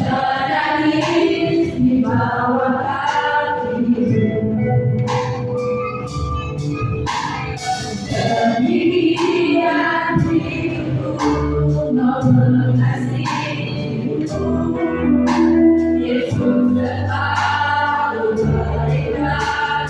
Menangis di bawah kaki, demikian hidupku mengasihimu. Yesus selalu berikan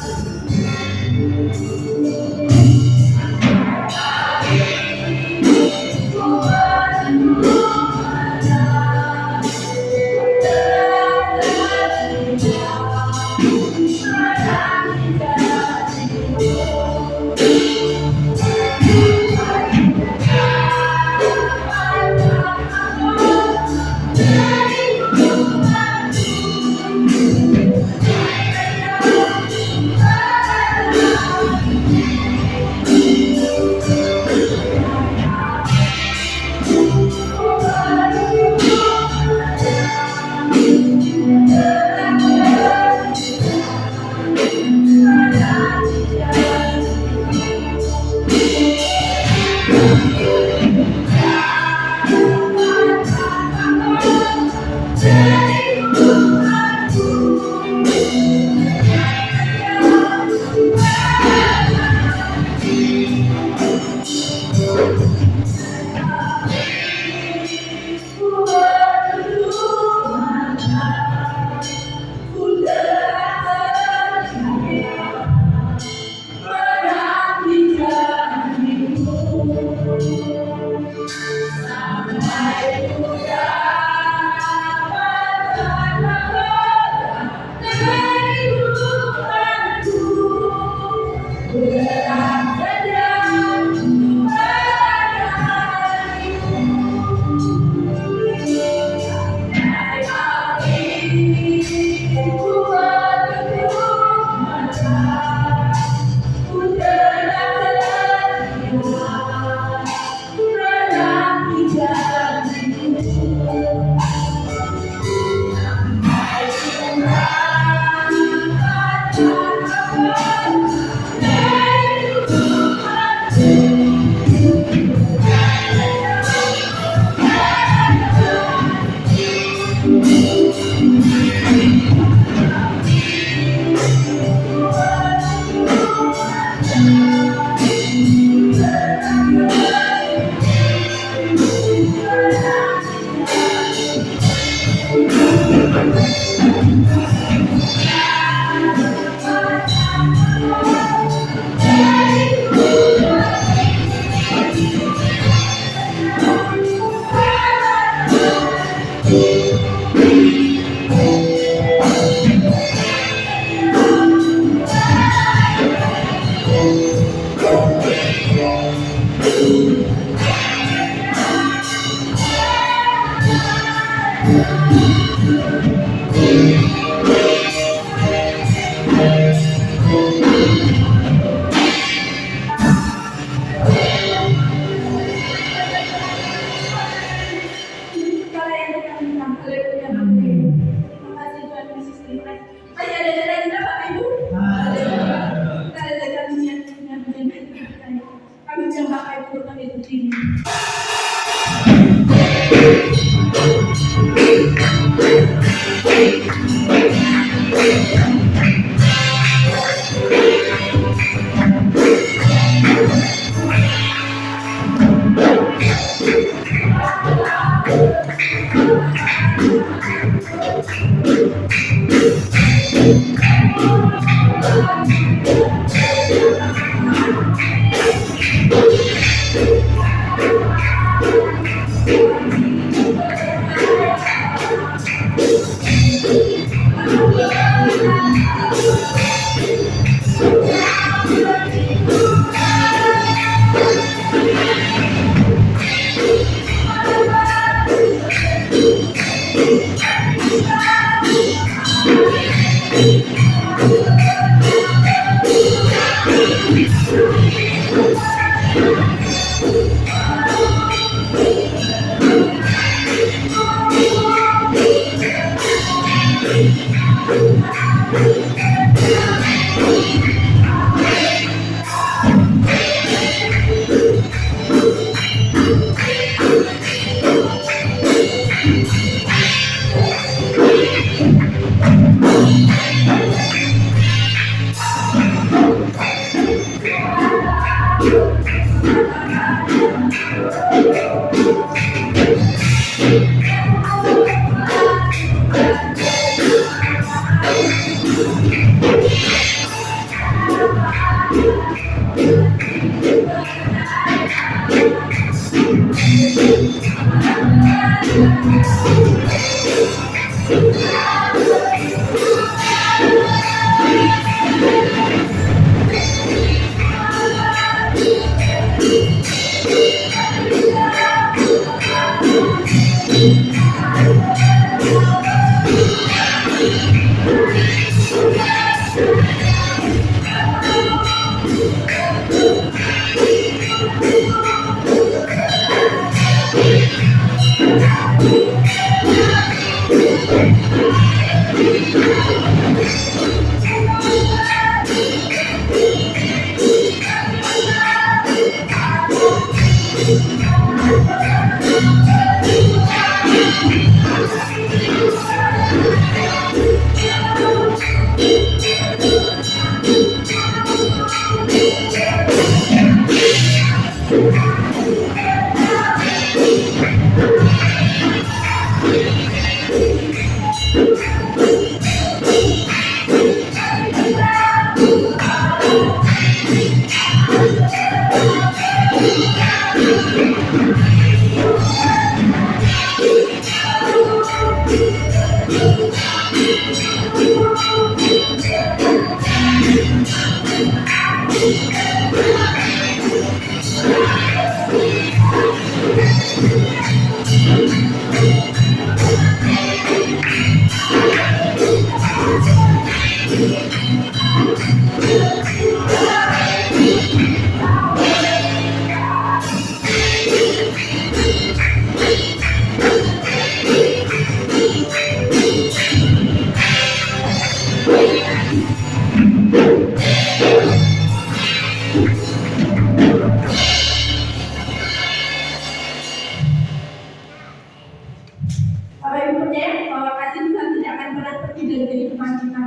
Bapak Ibu percaya bahwa kasih Tuhan tidak akan pernah pergi dari kehidupan kita.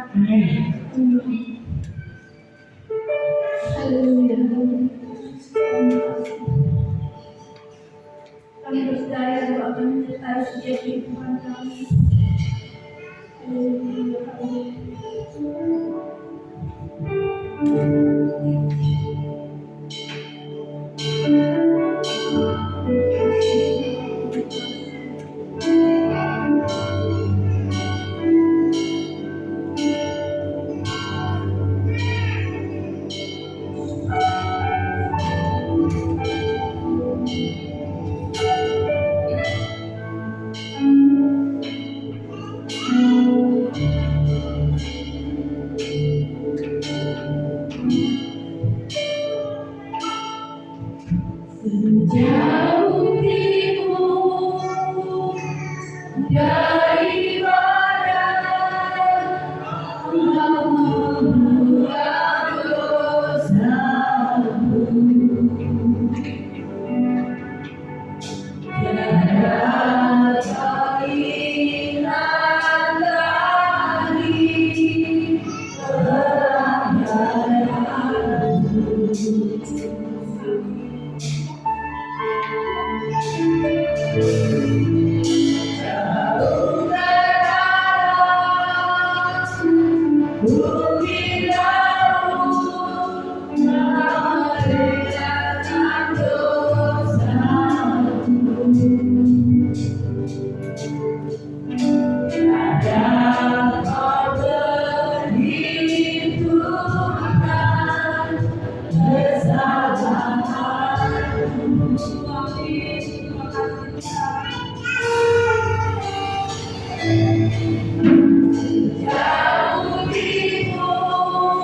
Haleluya. Kami percaya bahwa akan menyertai setiap kehidupan kami. Haleluya. Sejauh timur dari barat, Engkau mengurangi dosaku. Tiada keinginan lagi pelanggaranku. Jauh terdalam bumi laut, merelakan dosaku. Tiada kau perhitungkan kesalahanku. Terima kasih. Jauh timur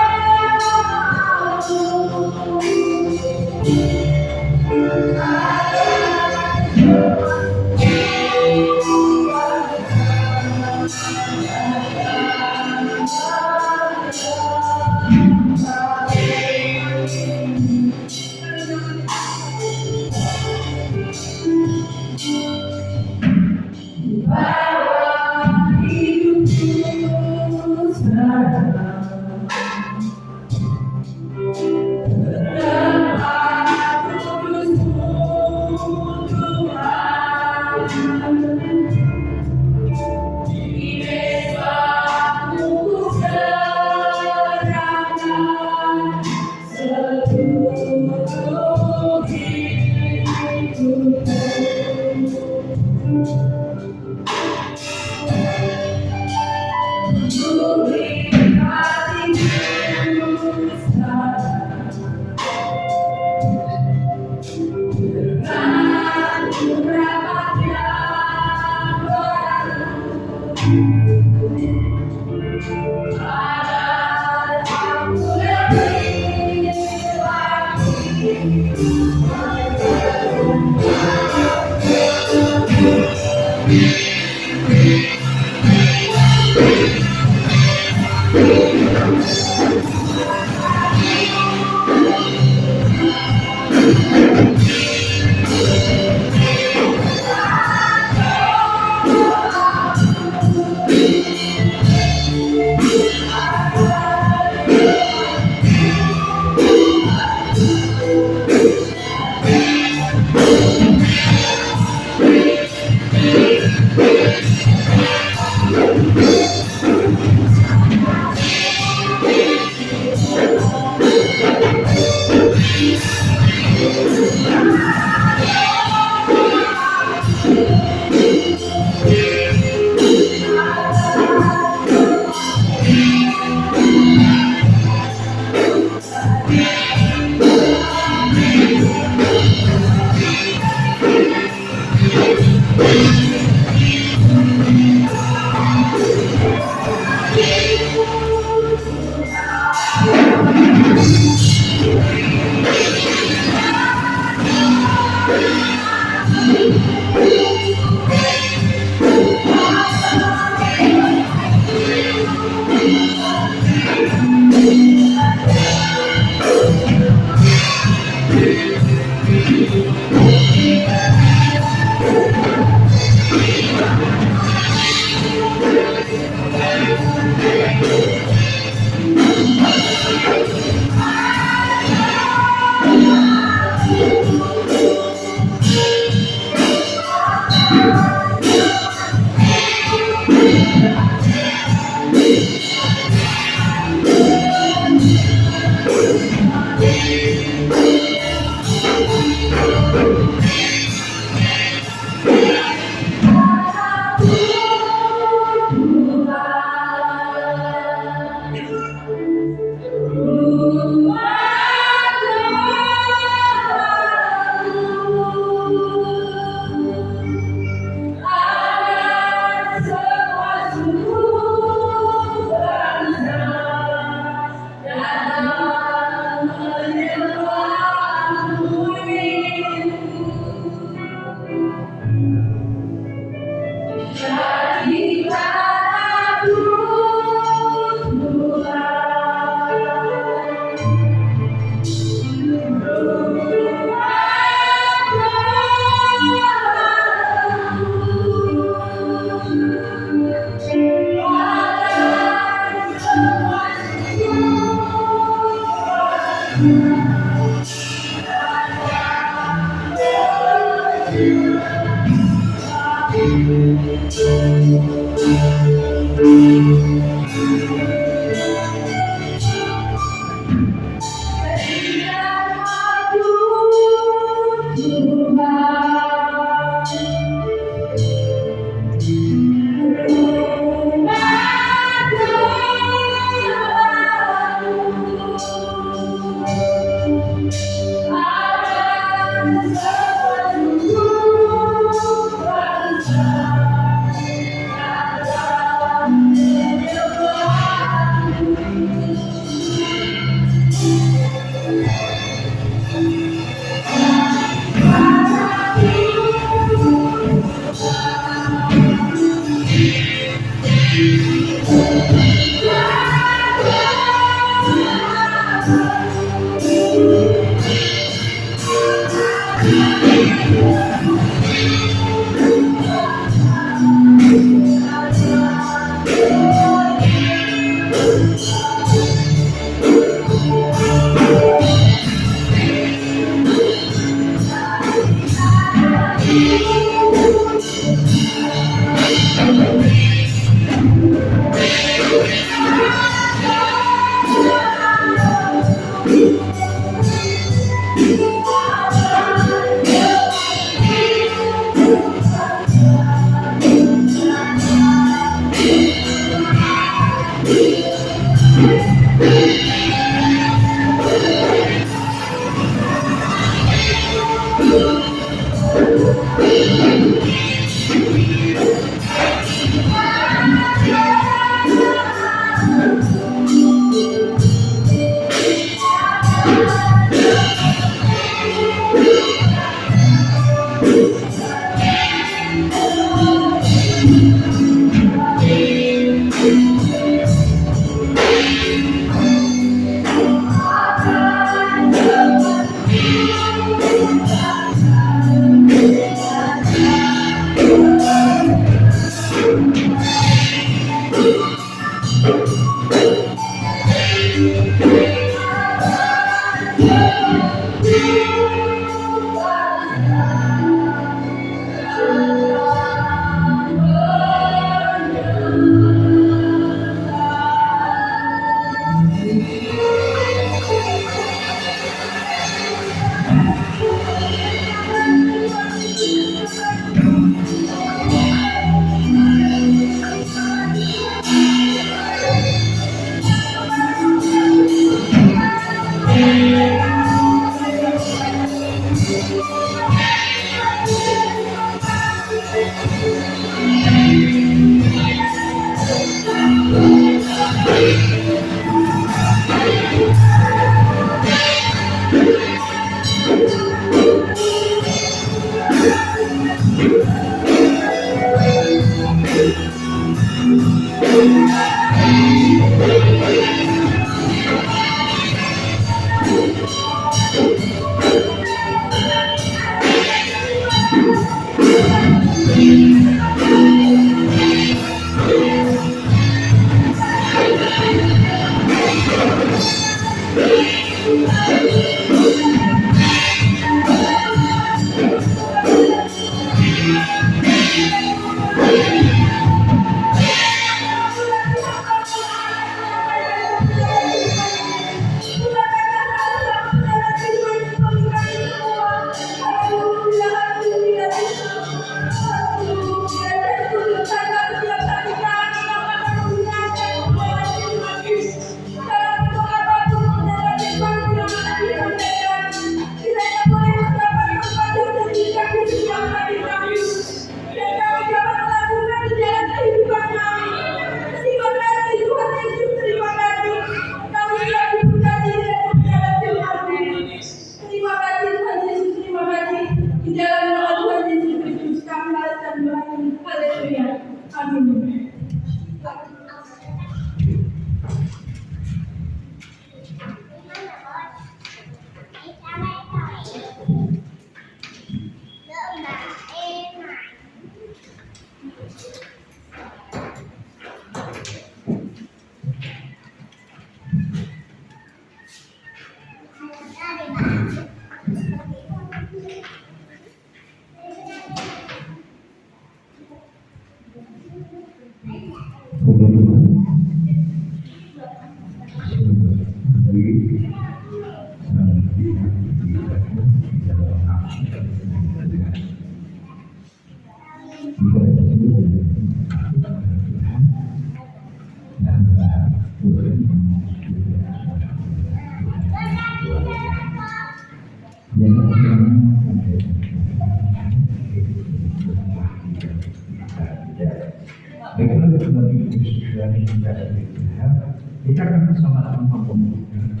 Kita akan sama-sama membuktikan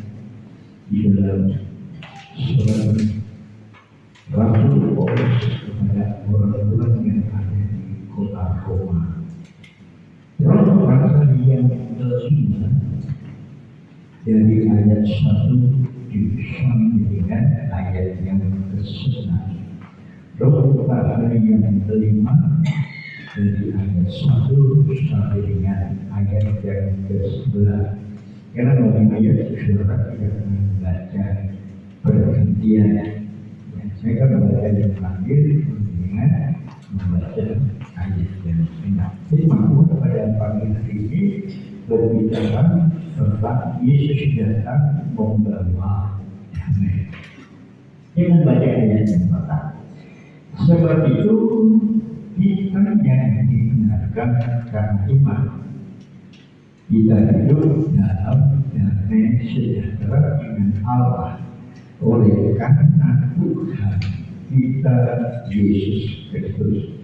di dalam surat Rasul Paulus kepada orang-orang yang ada di kota Roma. Dalam pasal yang kelima dari ayat 1 sampai dengan ayat yang ke-11. Dalam pasal yang kelima dari ayat 1 sampai dengan ayat yang ke-11. Karena dalam ayat surat kita membaca perhentian, saya akan membaca yang terakhir dengan membaca ayat yang enam. Jadi makmur pada pagi hari ini berbicara tentang Yesus datang membawa damai. Ini membaca ayat yang pertama. Sebab itu kita yang dibenarkan karena iman, kita hidup dalam damai sejahtera dengan Allah oleh karena Tuhan kita Yesus Kristus.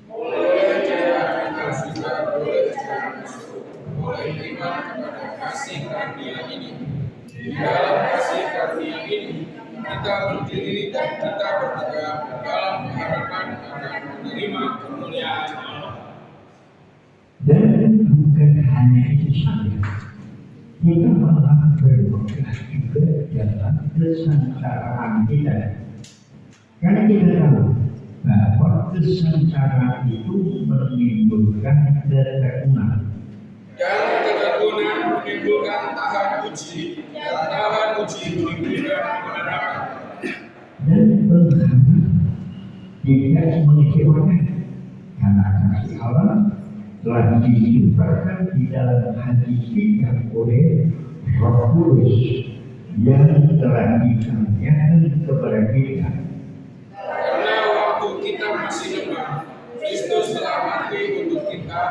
Oleh Dia kita sudah boleh masuk oleh iman kepada kasih karunia ini. Di dalam kasih karunia ini kita berdiri dan kita bertegak dalam harapan akan menerima kemuliaan Allah. Dan bukan hanya itu saja, kita malah bermegah juga dalam kesengsaraan kita. Karena kita tahu bahwa kesengsaraan itu menimbulkan ketekunan. Dan ketekunan menimbulkan tahan uji, dan tahan uji menimbulkan kebenaran. Dan penghalang tidak mengecewakan, karena kasih Allah telah disimpan di dalam hati kita oleh Roh Kudus yang telah dikaruniakan kepada kita. Karena waktu kita masih lemah, Kristus telah mati untuk kita,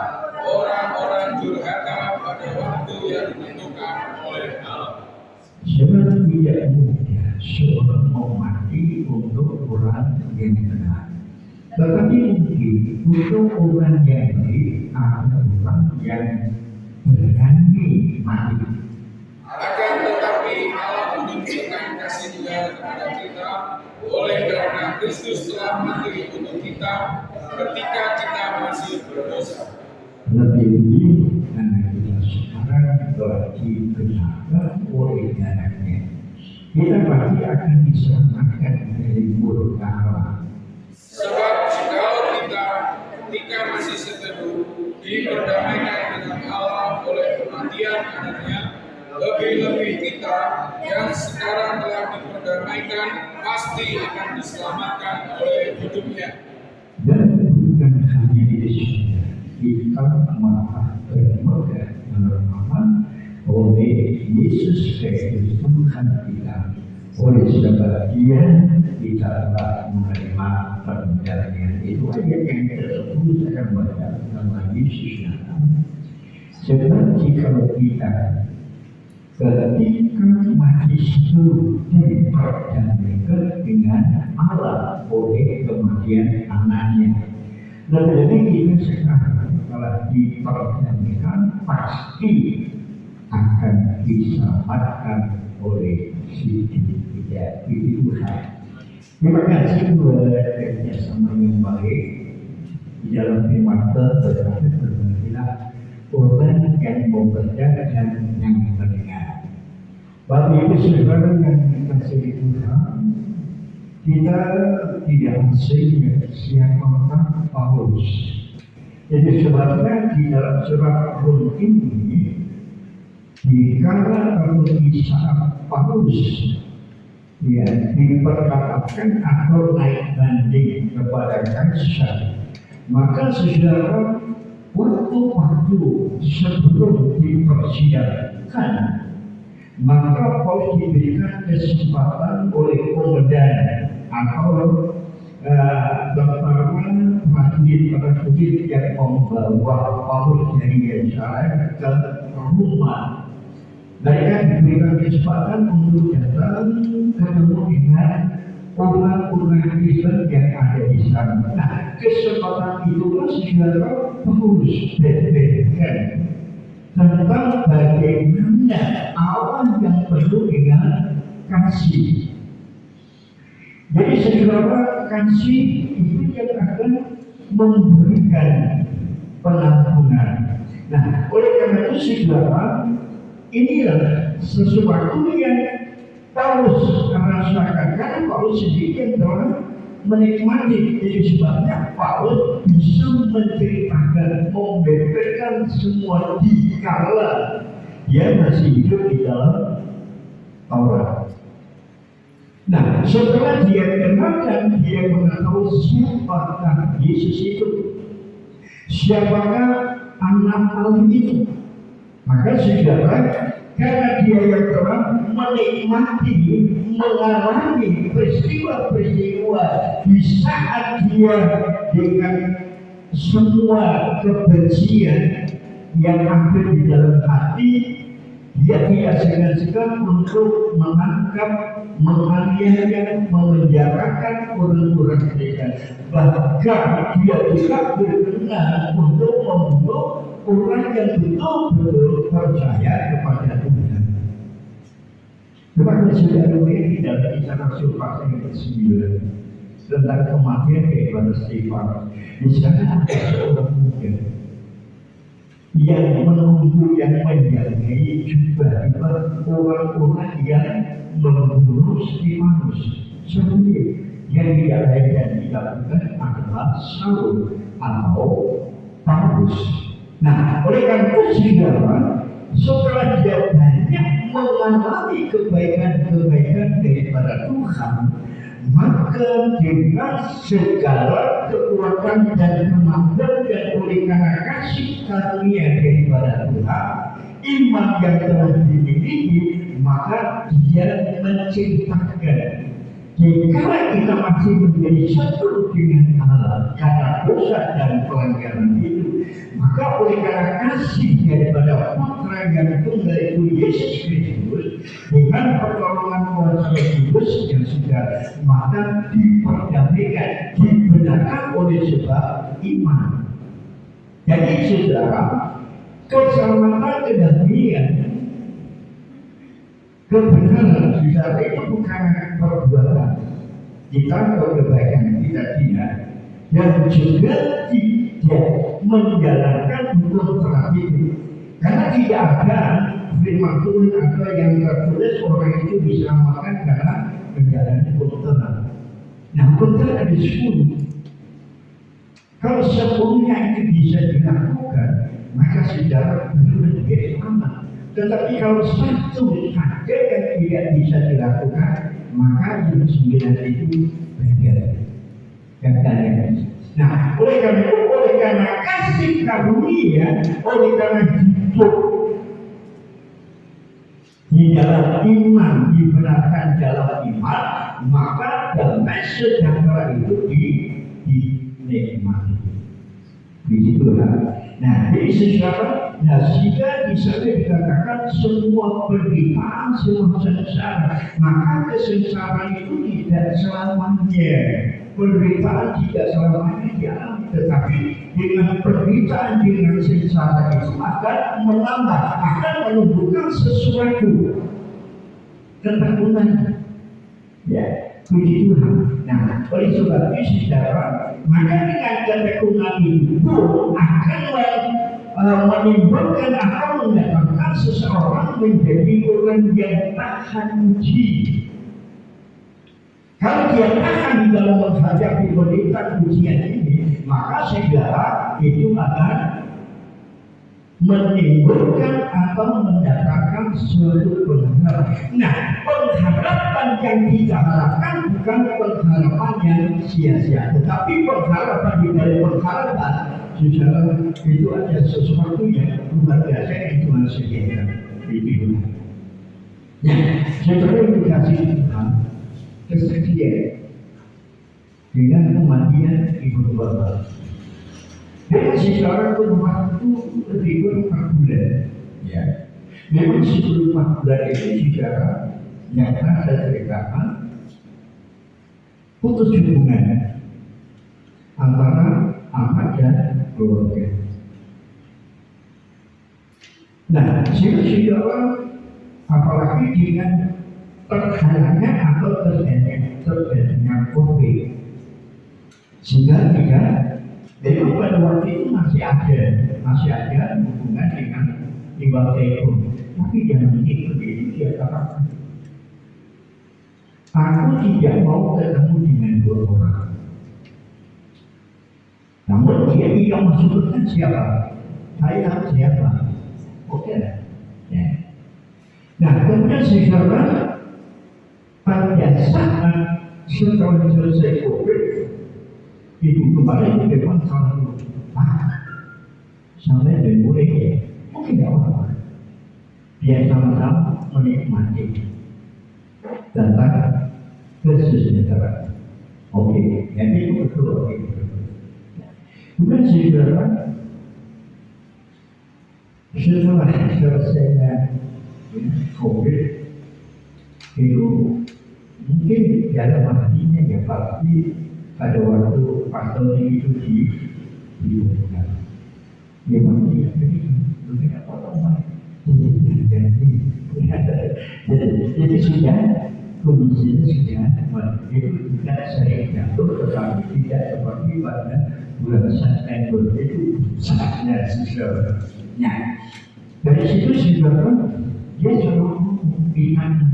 orang-orang durhaka pada waktu yang ditentukan oleh Allah. Sebab tidak mudah seorang mau mati untuk orang yang benar. Tetapi mungkin untuk orang yang baik ada orang yang berani mati. Akan tetapi Allah menunjukkan kasih Dia kepada kita oleh karena Kristus telah mati untuk kita ketika kita masih berdosa. Lebih dan dibenarkan oleh darahnya, kita pasti akan diselamatkan dari murka Allah. Sebab jikalau kita ketika masih seteru diperdamaikan dengan Allah oleh kematian anaknya, lebih-lebih kita yang sekarang telah diperdamaikan pasti akan diselamatkan oleh hidupnya. Dan bukan hanya itu saja, kita malah bermegah aman oleh Yesus Kristus Tuhan kita. Oleh sebab Dia kita telah menerima perjanjian. Itu ayat yang ke-10 saya baca nama Yesus datang. Sebab jika kita ketika mati seluruh diperjanjikan dengan Allah oleh kematian anaknya. Lebih-lebih kita sekarang telah diperjanjikan pasti akan diselamatkan oleh si tidak itu Tuhan. Terima kasih buat kerjasama yang baik di dalam firman Tuhan. Berbagi orang yang membaca dan yang mendengar. Bapak Ibu Saudara yang dikasihi Tuhan, kita tidak asing siapakah Paulus. Jadi sebabnya di dalam surat Rom ini dikala di saat Paulus diperkatakan atau naik banding kepada Kaisar, maka saudara waktu-waktu sebelum dipersidangan, maka Paulus diberikan kesempatan oleh komandan atau tentara prajurit yang membawa Paulus dari Yerusalem ke Roma. Mereka diberikan kesempatan untuk datang ketemu dengan orang-orang Kristen yang ada di sana. Nah, kesempatan itulah saudara Paulus berberikan tentang bagaimana Allah yang penuh dengan kasih. Jadi saudara, kasih itu yang akan memberikan penampunan. Nah, oleh karena itu saudara, inilah sesuatu yang Paulus rasakan, karena Paulus sendiri yang telah menikmati. Jadi sebabnya Paulus bisa menceritakan, membeberkan semua dikala dia masih hidup di dalam Taurat. Nah, setelah dia kenal dan dia mengetahui siapakah Yesus itu, siapakah anak Allah itu, maka saudara, karena dia yang telah menikmati, mengalami peristiwa-peristiwa di saat dia dengan semua kebencian yang ada di dalam hati, dia tidak segan-segan untuk menangkap, menganiaya, memenjarakan orang-orang Kristen. Bahkan dia juga berkenan untuk membunuh orang yang betul-betul percaya kepada Tuhan. Kepada saudara di dalam kisah Rasul pasal yang ke-9 tentang kematian daripada Stefanus, di sana ada seorang muda yang menunggu, yang menjagai juga orang-orang yang membunuh Stefanus. Sendiri yang tidak lain dan dilakukan adalah Saul atau Paulus. Nah, oleh karena itu saudara, setelah dia banyak mengalami kebaikan-kebaikan daripada Tuhan, maka dengan segala kekuatan dan kemampuan dan oleh karena kasih karunia daripada Tuhan, iman yang telah dimiliki, maka dia menceritakan. Jika kita masih menjadi satu dengan Allah karena dosa dan pelanggaran itu, maka oleh karena kasih daripada Putra yang tunggal itu Yesus Kristus, dengan pertolongan kuasa Kudus yang sudah, maka diperdamaikan, dibenarkan oleh sebab iman. Jadi saudara, keselamatan kedamaian, kebenaran saudara itu bukan perbuatan kita atau kebaikan kita, tidak, dan juga tidak menjalankan hukum terakhir. Karena tidak ada firman Tuhan atau yang tertulis orang itu diselamatkan karena perjalanan kedokteran. Nah, dokter ada 10. Kalau 10-nya itu bisa dilakukan, maka saudara sudah menjadi selamat. Tetapi kalau satu saja yang tidak bisa dilakukan, maka yang 9 itu gagal. Nah, oleh karena kasih karunia, oleh karena hidup di dalam iman, dibenarkan dalam iman, maka damai sejahtera itu dinikmati. Begitulah. Nah, jadi secara jika di sana dikatakan semua penderitaan, semua sengsara, maka kesengsaraan itu tidak selamanya. Penderitaan tidak selamanya dialami, tetapi dengan penderitaan, dengan sengsara itu akan menambah, akan menumbuhkan sesuatu ketakutan. Ya, puji Tuhan. Nah, oleh sebab itu saudara, maka dengan ketekunan itu akan menimbulkan atau mendatangkan seseorang menjadi orang yang tahan uji. Kalau dia tahan di dalam menghadapi penderitaan ujian ini, maka saudara itu akan menimbulkan atau mendatangkan suatu pengharapan. Nah, pengharapan yang kita harapkan bukan pengharapan yang sia-sia, tetapi pengharapan di dalam pengharapan, saudara, itu ada sesuatu yang luar biasa yang Tuhan sediakan di dunia. Nah, saudara yang dikasih Tuhan, kesekian dengan kematian ibu bapa. Dan sekarang pun waktu lebih kurang 4 bulan. Ya, memang sebelum 4 bulan itu secara yang saya ceritakan putus hubungan antara anak dan keluarga. Nah, saudara, apalagi dengan terhalangnya atau terjadinya COVID, sehingga memang pada waktu itu masih ada hubungan dengan lewat telepon, tapi jangan itu dia katakan, aku tidak mau ketemu dengan 2 orang. Namun dia tidak masukkan siapa, saya siapa, oke lah. Ya. Nah, kemudian saudara, pada saat setelah selesai COVID, itu kemarin memang selalu sampai dan boleh ya, mungkin tidak apa-apa. Dia sama-sama menikmati tentang kesejahteraan. Oke, yang itu betul. Oke. Bukan saudara, setelah selesainya COVID itu mungkin dalam hatinya ya pasti pada waktu pastor itu diumumkan. Memang dia berikan apa-apa. Jadi sudah kondisinya sudah itu tidak sering jatuh, tetapi tidak seperti pada bulan September itu saatnya sudah. Nah, dari situ saudara, dia selalu ingat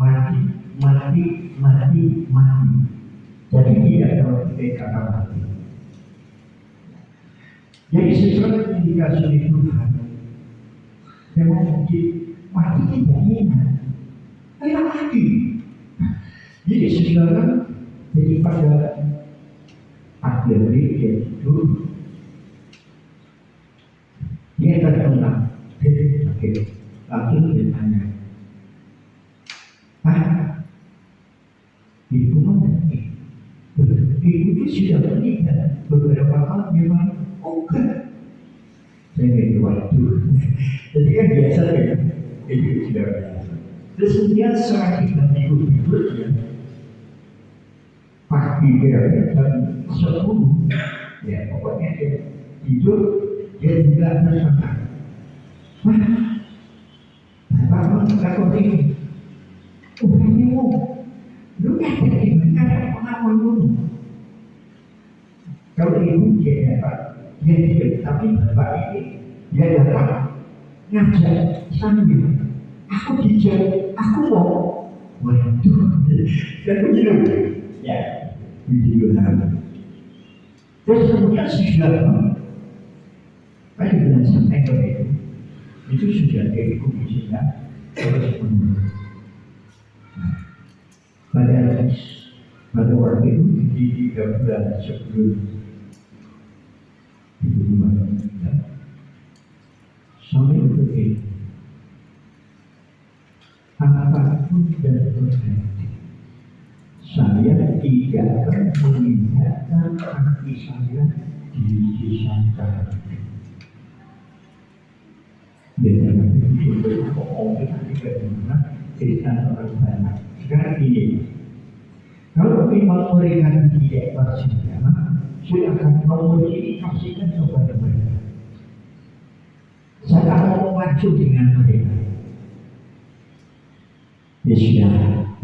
mati. Jadi tidak terlalu kata mati. Jadi sesuatu yang dikasih Tuhan, memang mungkin mati tidak enak, enak lagi. Jadi saudara, daripada akhirnya dia tidur, dia terkenal, langsung dia tanya, ibu mana? Ibu itu sudah menikah beberapa tahun memang oke. Saya dari waktu, jadi kan biasa ya, itu sudah biasa. Terus kemudian semakin banyak berikutnya, pagi dia dan 10, ya pokoknya dia tidur, dia juga tersentak. Bapak kau ini, ini lu kan ada pengalaman dulu. Kalau ibu dia dapat, dia tidak, tapi bapak ini dia dapat ngajak sambil aku dijak, aku mau. Waduh, kan begitu ya, video hari. Terus kemudian sudah, saya bilang sampai ke itu sudah dari komisinya terus menurut. Pada waktu itu di 3 bulan sebelum itu sampai itu apapun dan terjadi, saya tidak akan memindahkan kaki saya di Nusantara. Dan itu orang tidak pernah cerita orang banyak. Sekarang ini, kalau memang mereka tidak bersejarah, saya akan mengkomunikasikan kepada mereka. Saya akan maju dengan mereka. Ya sudah,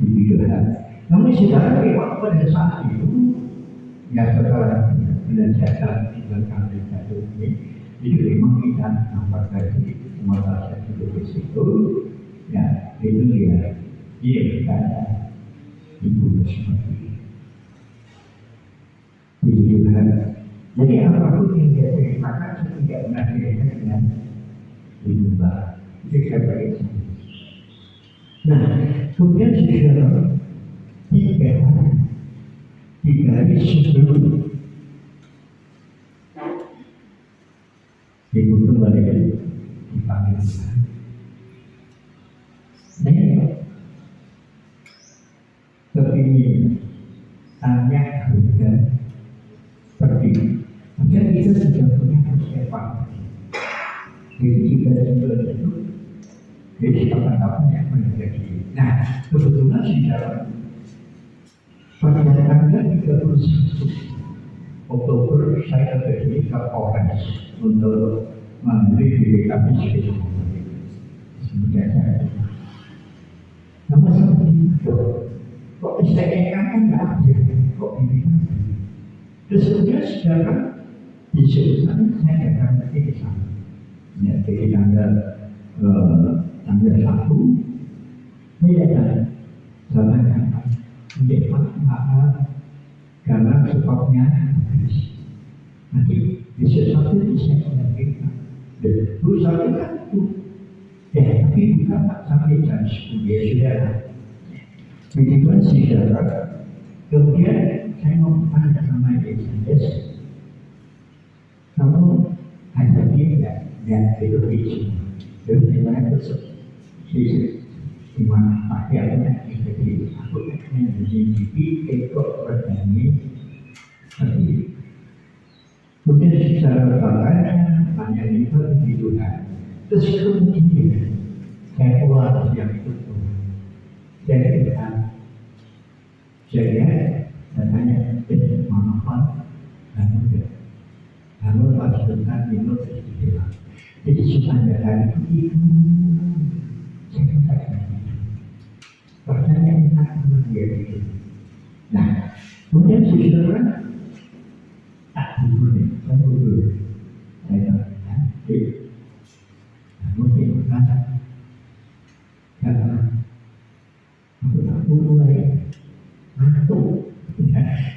begitu kan. Namun sekarang memang pada saat itu, ya setelah belajar di belakang itu ini, itu memang kita nampak dari mata saya itu, ya itu dia berkata ibu seperti begitu kan. Jadi apapun yang dia terima saya tidak pernah dirasakan dengan ibu bah. Itu saya bagi. Nah, kemudian sejarah 3 hari sebelum ibu kembali dipanggil Tuhan. Kepingin tanya harga pergi. Maka kita sudah punya persiapan. Jadi kita sudah itu. Jadi kapan-kapan yang menjadi. Nah, kebetulan sejarah pada tanggal 31 Oktober saya pergi ke Polres untuk membeli diri kami sebagai saya. Namun seperti itu, kok STNK kan nggak ada, kok ini? Terus kemudian sekarang di sana saya akan pergi ke sana. Ya, jadi tanggal 1, saya akan jalankan menjadi maaf karena sebabnya nanti bisa satu bisa kita berusaha kan itu ya, tapi bukan sampai jam 10 ya sudah. Begitu saudara. Kemudian saya mau tanya sama Yesus, kamu ada dia nggak itu itu, jadi saya besok Yesus di mana pakaiannya itu aku ingin menjadi ekor berdani seperti. Kemudian secara katanya hanya itu di Tuhan. Terus kemudian saya keluar yang itu, saya lihat, saya tanya mana lalu pasukan itu terjadi. Jadi supaya hari itu saya katakan pertanyaan akan menjadi. Nah, kemudian saudara tak boleh, saya boleh, saya mungkin karena aku tak mulai ngantuk.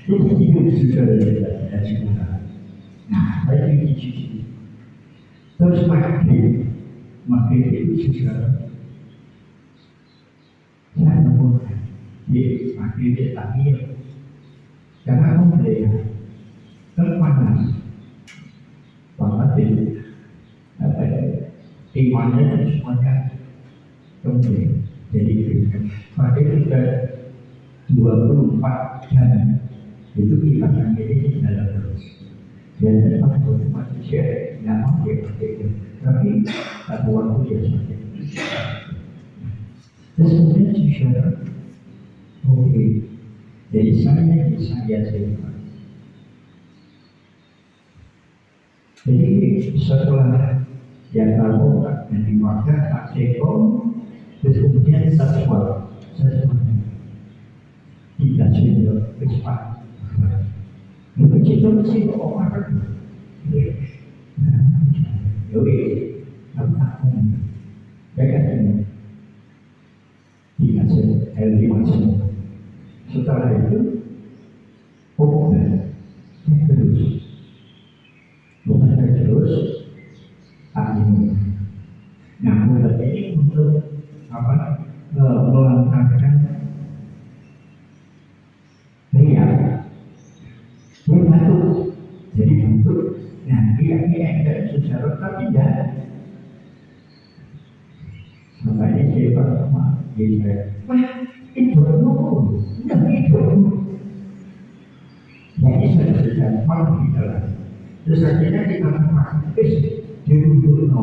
Jadi hidup saudara dan saudara. Nah, saya cuci. Terus makin itu saudara. Saya menemukan di akhirnya tadi karena aku melihat terpanas banget di mana semuanya kemudian jadi pakai sudah 24 jam itu kita sendiri dalam terus dan aku manusia nggak mau dia pakai tapi pada waktu dia pakai. Terus kemudian saudara, oke, jadi saya terima. Jadi setelah yang tahu dan dimakan tak sekong, terus kemudian sesuatu tidak sudah besar. Mungkin kita mesti orang jadi, kamu tak Baiklah, dikasih air 5 semua. Setelah itu, terus angin. Nah, obat ini untuk apa? Melantarkan riak. Dia batuk, jadi batuk. Nah, riaknya enggak secara tidak. Sampai saya sama dia, wah, itu dulu, udah itu. Jadi saya sudah malam di dalam. Terus akhirnya kita makan di duduk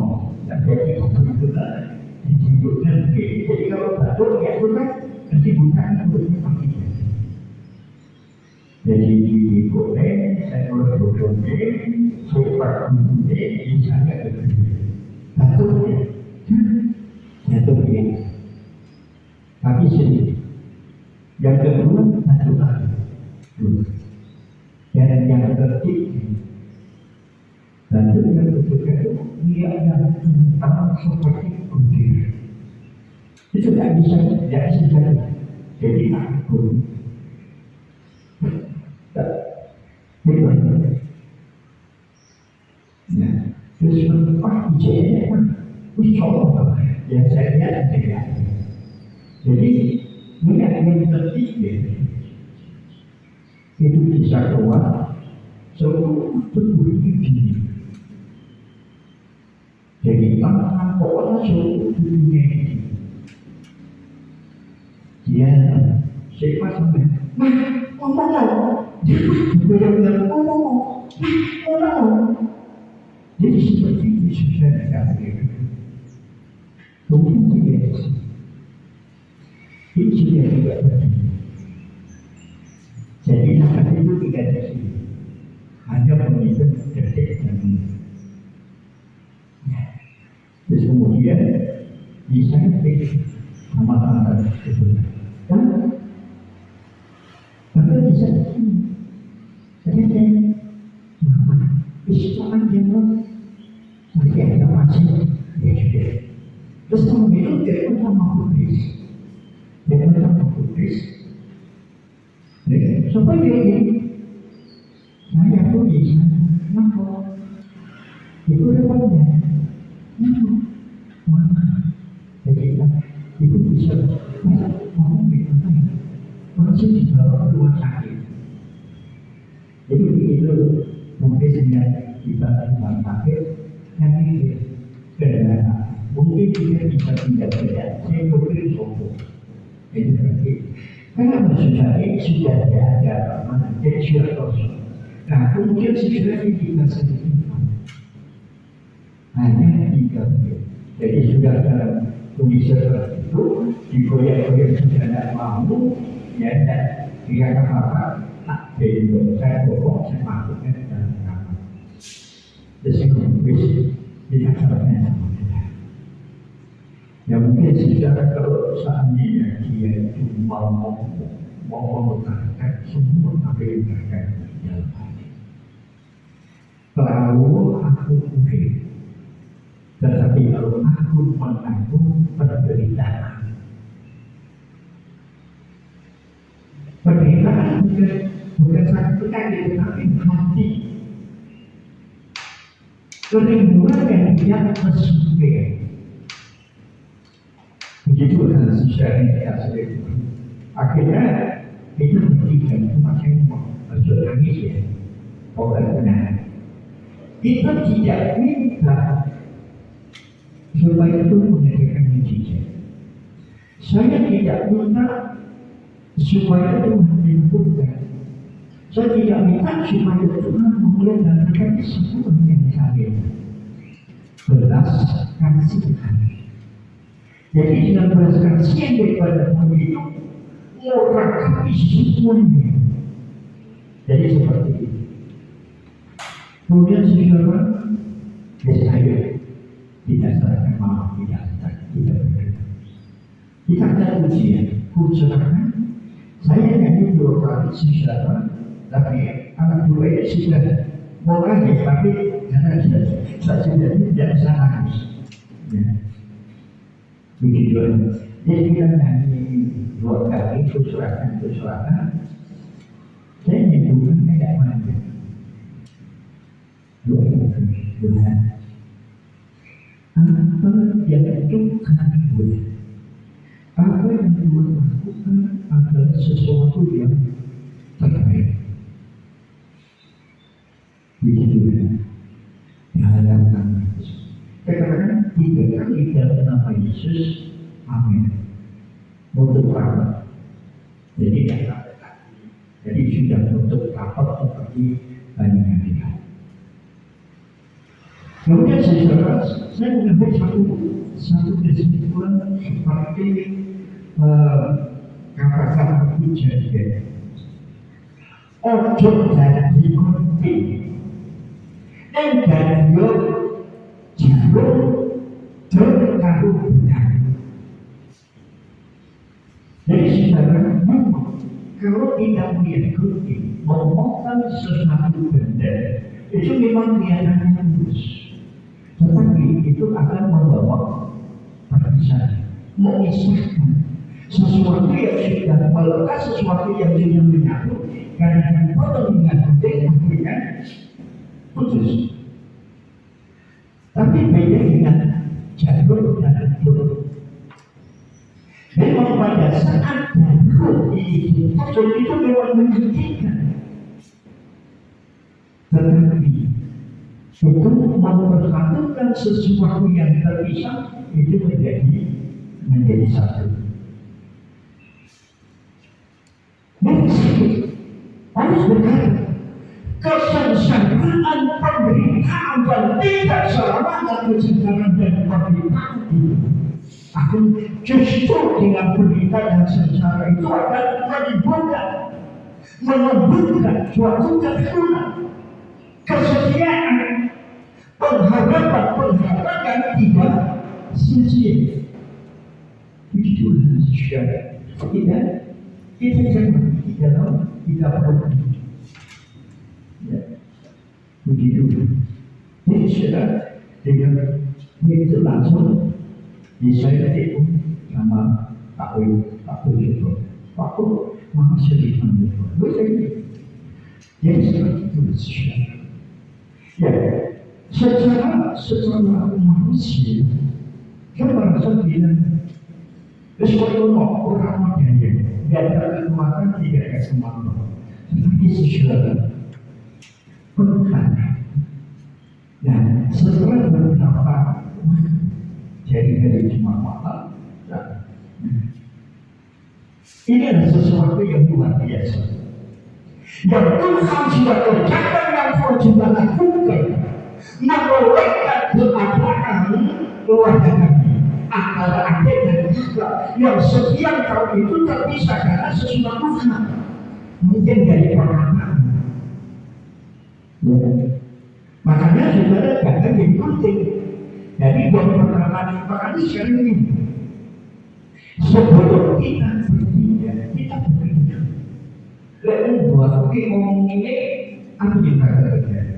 dan jadi itu lah didudukkan. Jadi kalau batuk ya itu kan nanti bukan mulutnya pakai. Jadi di goreng, saya boleh goreng, saya pakai misalnya begini. Batuk ya, batuk ya. Tapi sini, yang kedua batuk lagi. Dan yang ketiga, dan yang ketiga itu dia yang tentang seperti kuntir. Itu tidak bisa jadi. Jadi takut. Nah, terus menurut ijazah kan, usaha yang saya lihat tidak. Jadi yang ketiga itu bisa keluar seluruh tubuh ini. Jadi tangan pokoknya seluruh tubuhnya ini. Dia siapa sampai? Ngomong jadi seperti itu sudah dikatakan. Mungkin tidak. Ini sudah tidak begini. Jadi nafas itu tidak di sini, hanya menghitung detik dan menit. Terus kemudian disamping sama tanda itu, dan bisa di sini. Jadi saya istilah jenuh masih ada masih ya sudah. Terus kemudian dia pun sama putris. Supaya dia ini, saya pun bisa nampak. Itu depannya, mana? Jadi itu bisa ngomong di mana? Masih dibawa ke rumah sakit. Jadi begitu mungkin dengan kita rumah sakit, nanti karena mungkin kita bisa tidak. Saya mungkin sombong. Jadi berarti. Karena sudah ada mana jadi kosong. Nah, kemudian segera kita sendiri hanya 3 menit. Jadi sudah dalam kondisi seperti itu, digoyang-goyang sudah tidak mampu, ya dan dia apa? Tak belok, saya bokong, saya masuknya ke dalam kamar. Terus kemudian kita caranya sama kita. Ya mungkin secara kalau seandainya dia itu mau mengutarakan semua apa yang terjadi di dalam hati. Lalu aku mungkin, tetapi kalau aku menanggung penderitaan bukan satu kali tetapi hati. Kerinduan yang dia bersumpah. Begitu kan secara ini itu. Akhirnya itu memberikan macam maksud nangis ya. Benar. Kita tidak minta supaya itu mengadakan mujizat. Saya tidak minta supaya itu menjemputkan. Saya tidak minta supaya Tuhan memulai dan berkati semua yang saya belas kasihan. Jadi dengan belas kasihan daripada Tuhan itu melengkapi semuanya. Jadi seperti itu. Kemudian saudara, saya tidak serahkan maaf, tidak berkata. Kita ada ujian, kuserahkan. Saya hanya 2 kali saudara, tapi anak 2 itu sudah mau lagi, tapi karena saya tidak bisa nangis. Ya. Begitu. Jadi kita nyanyi 2 kali kesuatan. Saya nyebutkan kayak mana? 2 kali. Tuhan, apa yang Tuhan buat? Apa yang Tuhan lakukan adalah sesuatu yang terbaik. Begitu ya. Dalam nama Yesus. Sekarang 3 kali dalam nama Yesus. Amin. Untuk rapat. Jadi sudah untuk rapat seperti bandingan kita. Kemudian saya mengambil satu kesimpulan seperti kata-kata kejadian. Ojo jadi kunti, dan jadi jarum terkarunya. Jadi saudara, kalau tidak mengikuti memotong sesuatu benda, itu memang kelihatannya lurus. Tetapi itu akan membawa perpisahan, memisahkan sesuatu yang sudah melekat, sesuatu yang sudah menyatu, karena dipotong dengan gunting akhirnya putus. Tapi beda dengan jarum dan jarum. Memang pada saat jarum ini diputus itu memang menyedihkan, tetapi itu mempersatukan sesuatu yang terpisah itu menjadi satu. Harus berkata, kesengsaraan penderitaan dan tidak selamanya kesengsaraan dan penderitaan itu. Aku justru dengan penderitaan dan sengsara itu akan menumbuhkan suatu keturunan, kesetiaan, pengharapan tidak sia-sia. Begitu saja. Kita jangan tidak perlu. Ya. Begitu. Jadi sudah dengan itu langsung saya tipu sama Pak Wito. Pak Wito masih dipanggil. Jadi seperti itu sudah. Ya, secara manusia, kita merasa bilang, sesuatu orang modern, tidak ada kekuatan, tidak ada kemampuan. Tetapi sesuatu Tuhan. Dan setelah beberapa jadi dari cuma malam, ini adalah sesuatu yang luar biasa. Yang Tuhan sudah kerjakan yang Tuhan sudah lakukan, menolakkan keadaan keluarga kami antara adik dan kakak yang sekian tahun itu terpisah karena sesuatu Tuhan, mungkin dari perkataan. Ya. Makanya saudara jangan digunting. Jadi dari perkataan sekarang ini, sebelum kita berpindah, kita berpindah. Lalu buat ngomong ini, apa yang terjadi?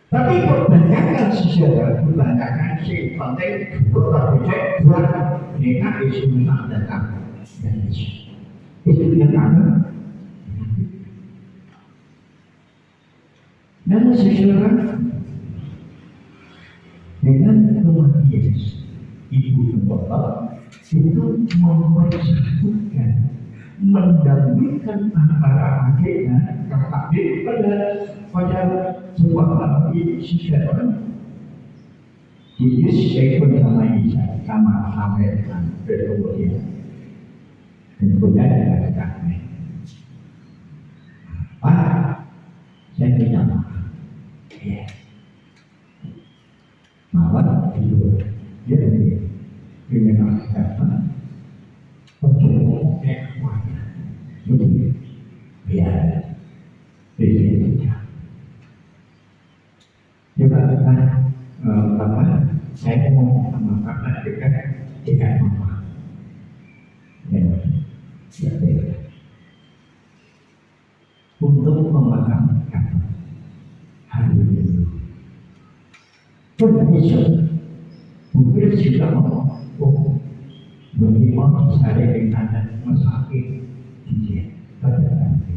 Tapi kebanyakan sejarah, kebanyakan si penting berbeda buat mereka isu datang dan itu yang ada. Dan sejarah dengan kematian ibu dan bapak itu mempersatukan, mendamaikan antara adik dan kakak adik pada sebuah malam ini sejarah. Yesus ikut sama Isa, sama dengan berkemudian dan kemudian dikatakan, Pak, saya minta maaf. Ya. Malah itu dia memang apa? Untuk ekspor, jadi biar tidak. Juga Bapak, saya mau sama Bapak dekat Bapak. Ya, untuk memakamkan hari itu. Tidak bisa. Mungkin sudah ngomong, oh, bagaimana saya dengan masakit dia pada nanti.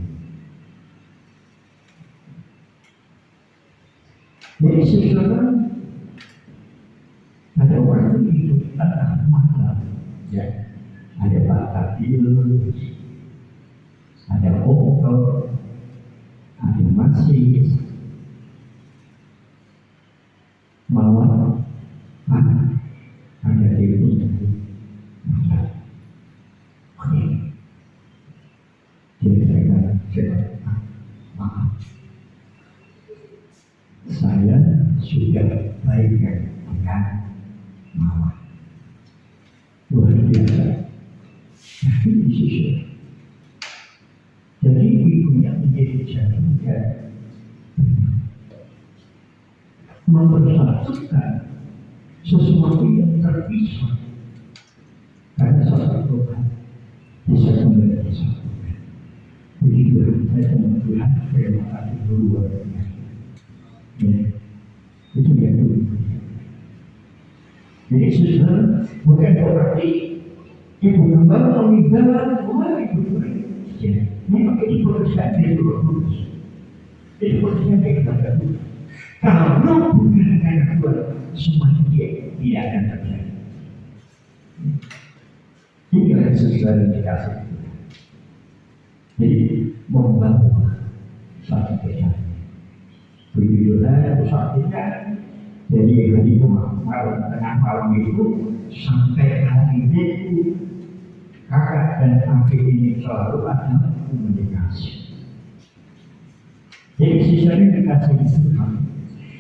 Jadi sekarang ada orang hidup tengah malam, ya, ada bakat virus, ada okto, ada masih melawan ada diri masa oke jadi saya maaf saya sudah baik dengan mawar luar biasa tapi khususnya jadi ibunya menjadi jadinya mempersatukan sesuatu yang terpisah karena satu Tuhan bisa kembali disatukan. Begitu saya sama Tuhan, terima kasih luar biasa. Ya, itu yang dulu. Jadi saudara bukan berarti ibu kembali meninggal, wah ibu kembali. Ya, memang itu pekerjaan dari Roh Kudus. Itu pekerjaan dari Tuhan. Kalau bukan karena Tuhan, semuanya dia tidak akan terjadi. Ini adalah sesuatu yang dikasih. Jadi membangun satu kesatuan. Begitulah usaha jadi hari malam tengah malam itu sampai hari itu kakak dan adik ini selalu ada komunikasi. Jadi sisanya dikasih Tuhan.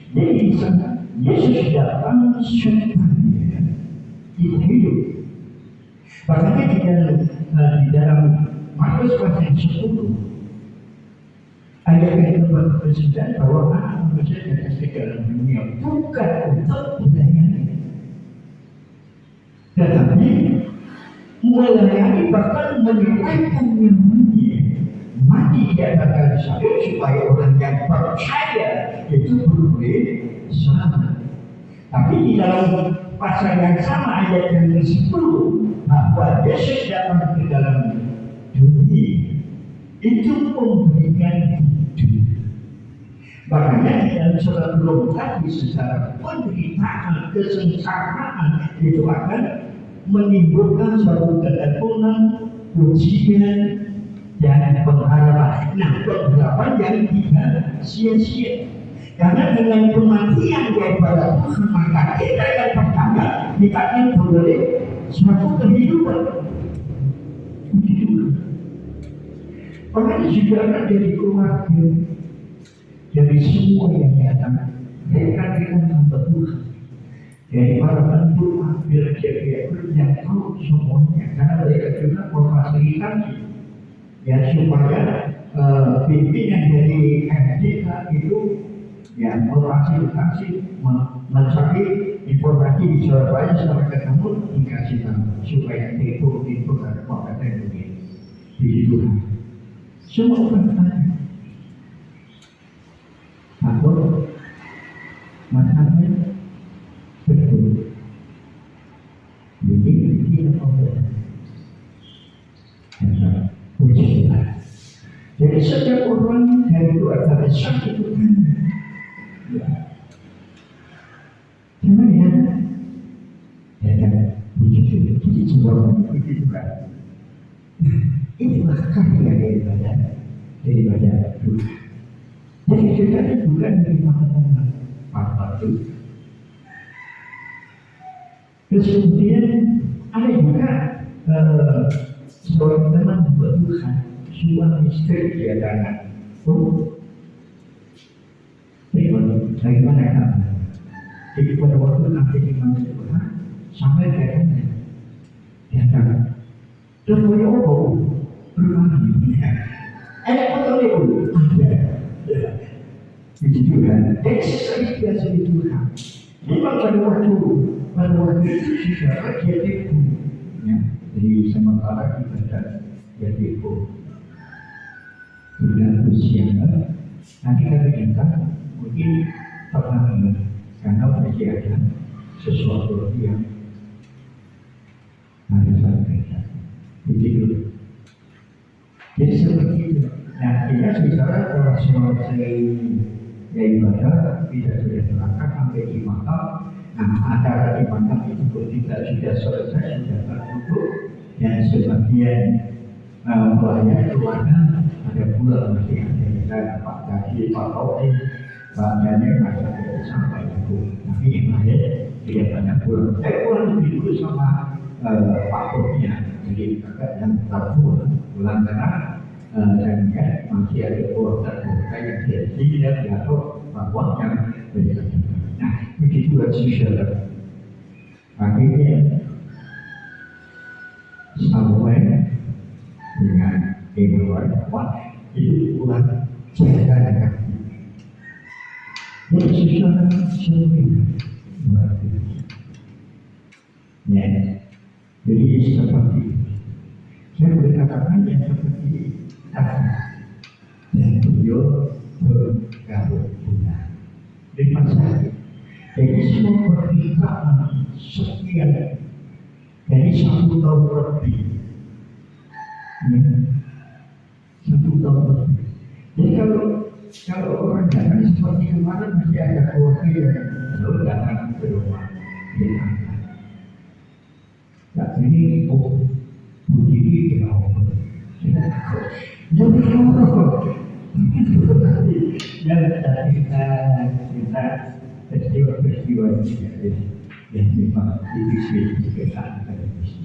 Jadi Yesus datang supaya kita hidup. Makanya di dalam Matius pasal 10 ayat yang ke-9 bahwa anak manusia datang ke dalam dunia bukan untuk melayani, tetapi melayani bahkan menyerahkan nyawanya mati di atas kayu salib supaya orang yang percaya itu boleh selamat. Tapi di dalam pasal yang sama ayat yang ke-10 bahwa Yesus datang ke dalam dunia itu memberikan hidup. Makanya di dalam surat Rom tadi secara penderitaan, kesengsaraan itu akan menimbulkan suatu ketentuan, pujian dan pengharapan. Nah, pengharapan yang tidak sia-sia. Karena dengan kematian daripada Tuhan, maka kita yang pertama kita akan beroleh suatu kehidupan. Makanya saudara dari keluarga, dari semua yang datang, mereka dengan hamba Tuhan. Dari para pendoa, biar yang tahu semuanya, karena mereka juga memfasilitasi, ya supaya pimpinan dari MDK itu yang memfasilitasi, mencari informasi di Surabaya sampai ketemu dikasih tahu supaya itu ada kompeten begini. Begitulah. Semua orang tanya. Atau maknanya betul. Jadi kita kompeten. Puji Tuhan. Jadi setiap orang dari keluarga besar itu kan. Cuman ya kan puji Tuhan. Jadi semua orang puji Tuhan. Itulah karya daripada Tuhan. Jadi kita bukan menerima apa itu. Terus kemudian ada juga seorang teman buat Tuhan, suami istri dia tanya, bagaimana kamu? Jadi pada waktu nanti di mana Tuhan sampai katanya, dia tanya, terus mau apa? Rumah ini, foto itu ada. Puji Tuhan, eksis biasa di Tuhan. Memang pada waktu itu sudah jadi ya, jadi sementara kita jadi sudah usia nanti kita minta mungkin pernah karena masih ada sesuatu yang harus sampaikan. Begitu. Jadi seperti itu. Nah, kita bicara kalau selesai ibadah tidak sudah terangkat sampai di makam. Nah, acara di makam itu pun tidak sudah selesai, sudah tertutup, dan sebagian melayani keluarga ada pula masih ada misalnya Pak Jadi, Pak Taufik, Pak Daniel masih ada sampai itu. Tapi yang lain tidak banyak pulang. Saya pulang dulu sama Pak Taufik, jadi kakak yang pulang karena dan masih ada keluarga yang tidak jatuh bahwa yang berbeda. Nah, begitu saudara. Akhirnya sampai dengan keluarga itu pulang jaga dengan saudara ya, jadi seperti saya boleh katakan yang seperti dan beliau bergabung punya dengan saya. Jadi semua permintaan sekian dari 1 tahun lebih, ya, 1 tahun lebih. Jadi kalau orang datang seperti kemarin masih ada keluarga yang datang ke rumah, ya, nah ini begini ya Allah. Jadi yang kita peristiwa yang memang divisi kesan televisi.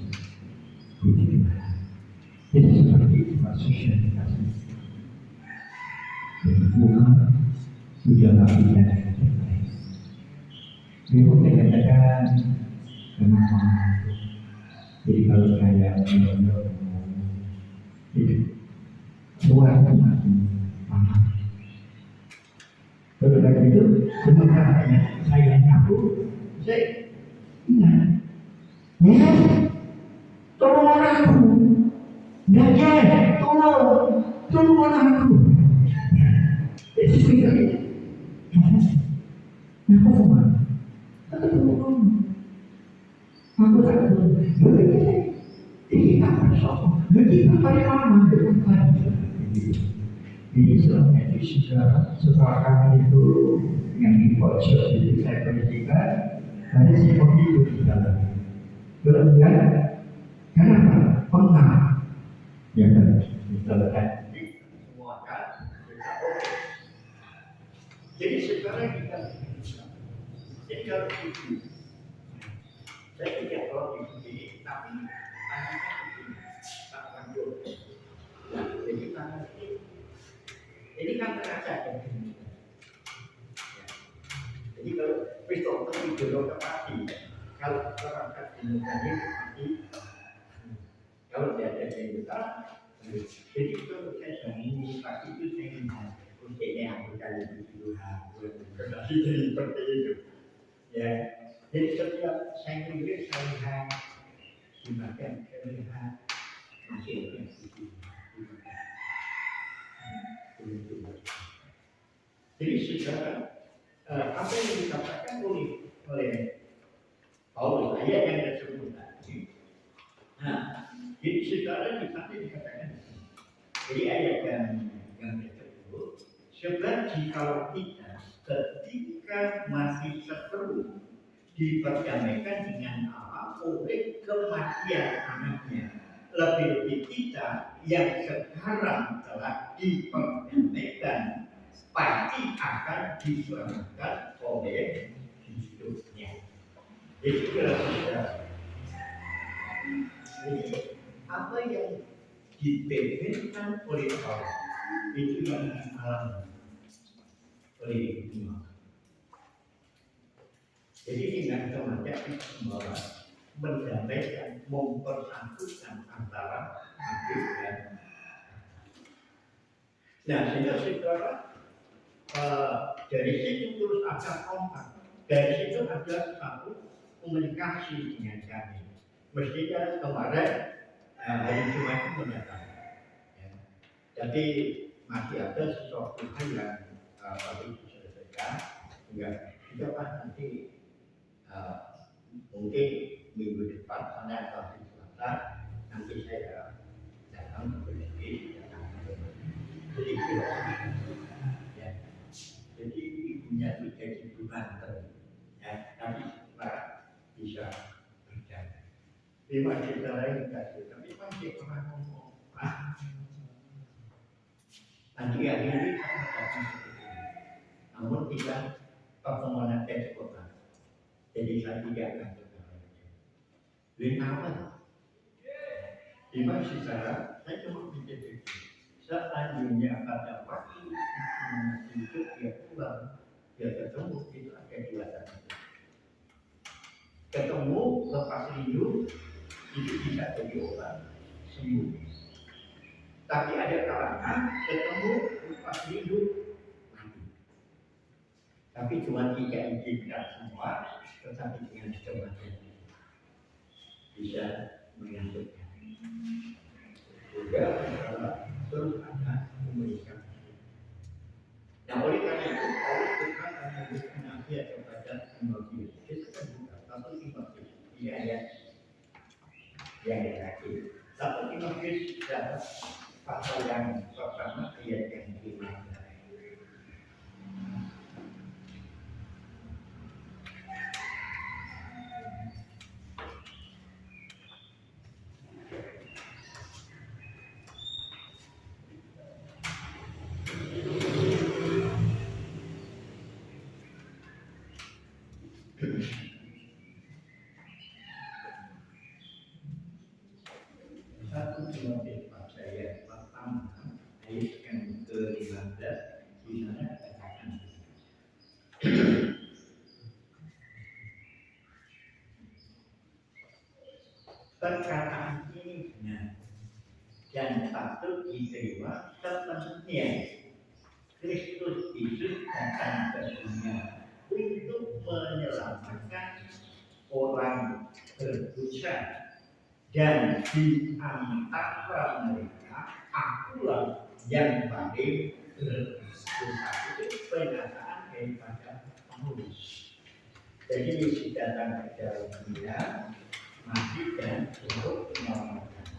Jadi seperti itu sosialisasi. Bunga sudah lakukan yang lain. Memang kadang-kadang kenapa? Jadi kalau saya menurut luar makin paham. Kalau begitu, sebenarnya saya nyapu, saya ingat, ya, tolong aku, tolong aku. Itu sekali, nyapu sama, aku tolong, aku takut, ini apa soal, ini apa yang mama depan. Jadi selama di setelah kami itu yang di pojok itu saya perhatikan ada seperti itu di dalam. Kemudian kenapa? Pengah ya kan misalkan semua kan kita oke. Jadi sekarang kita jadi kalau itu saya tidak tahu ini tapi tangannya begini tak lanjut. Jadi tangan ini kan terasa ya. Jadi kalau pistol itu didorong ke mati, kalau terangkat di tadi mati. Kalau dia ada yang besar, jadi kalau saya sembunyi kaki itu saya ingat kuncinya aku kali itu jadi seperti itu. Ya, jadi setiap saya tulis saya lihat dimakan, saya lihat hasilnya itu. Jadi saudara, apa yang dikatakan oleh Paulus ayat yang tersebut tadi. Nah, jadi saudara di sana dikatakan, jadi ayat yang tersebut, sebab jikalau kita ketika masih seteru diperdamaikan dengan Allah oleh kematian anaknya, lebih-lebih kita yang sekarang telah diperdamaikan pasti akan diselamatkan oleh hidupnya. Jadi apa yang dipikirkan oleh Allah itu yang dialami oleh iman. Jadi dengan kematian semua mendamaikan, mempersatukan antara hidup dan nah sehingga saudara dari situ terus ada kontak, dari situ ada satu komunikasi dengan kami. Mestinya kemarin hari Jumat itu mendatang. Ya. Jadi masih ada sesuatu hal yang harus diselesaikan. Enggak juga kan nanti mungkin minggu depan Senin atau Selasa nanti saya datang ke masjid, jadi ya, jadi ibunya itu jadi Banten, ya, tapi Pak bisa berjalan. Terima kasih, tapi masih pernah ngomong, nanti hari ini saya datang ke sini, namun tidak pertemuan saya cukup lama. Jadi saya tidak akan berjalan. Lingkaran. Di masjid saya cuma pikir seandainya pada waktu itu dia pulang, dia ketemu itu ada dua tadi. Ketemu lepas rindu itu bisa jadi orang sembuh. Tapi ada kalanya ketemu lepas rindu mati. Tapi Tuhan tidak izinkan semua, tetapi dengan kebaikan bisa menyambutnya. Juga terus akan memberikan. Nah, oleh karena itu Paulus Tuhan akan memberikan nasihat kepada Timotius. Itu kan juga satu Timotius di ayat yang terakhir. Satu Timotius dapat pasal yang pertama ayat yang ke-15. Satu Timotius pasal yang pertama ayat yang ke-15 di sana katakan perkataan ini benar dan patut diterima sepenuhnya. Kristus Yesus datang ke dunia untuk menyelamatkan orang berdosa, dan di antara mereka akulah yang paling berdosa. Itu pernyataan daripada Paulus. Jadi Yesus datang ke dalam dunia mati dan untuk menyelamatkan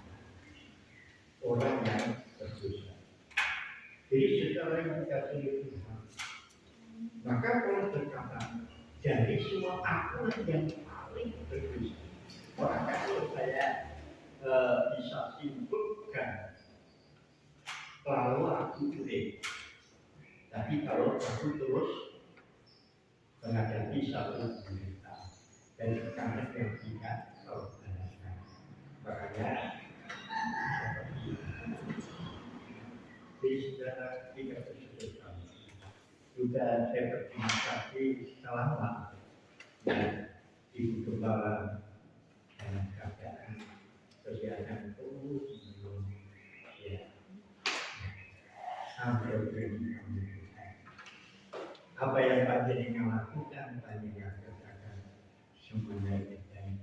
orang yang berdosa. Jadi secara yang dikasih Tuhan, maka Paulus berkata, jadi semua akulah yang paling berdosa. Maka kalau saya bisa simpulkan, lalu aku boleh. Tapi kalau aku terus menghadapi satu berita dan sekarang yang tidak terlaksana, makanya di saudara tidak bersyukur juga saya berterima kasih selama Ibu Gembala dalam keadaan kesehatan terus ya sampai begini. Apa yang Pak Jenengan lakukan, Pak Jenengan katakan semuanya yang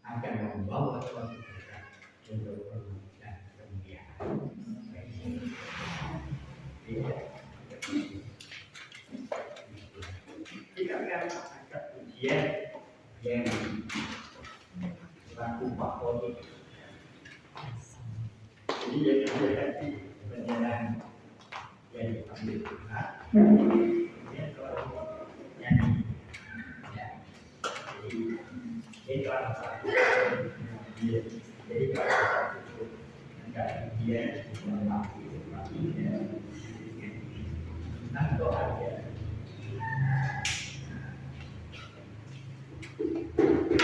akan membawa suatu berkat untuk dan kemuliaan. Kita akan angkat ujian yang laku Pak Poli. Jadi yang ada hati beneran yang diambil Tuhan. Kemudian kalau nyanyi, ya. Jadi itu adalah satu. Jadi kalau satu angkat ujian laku ya. Nanti aja. Thank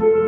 you.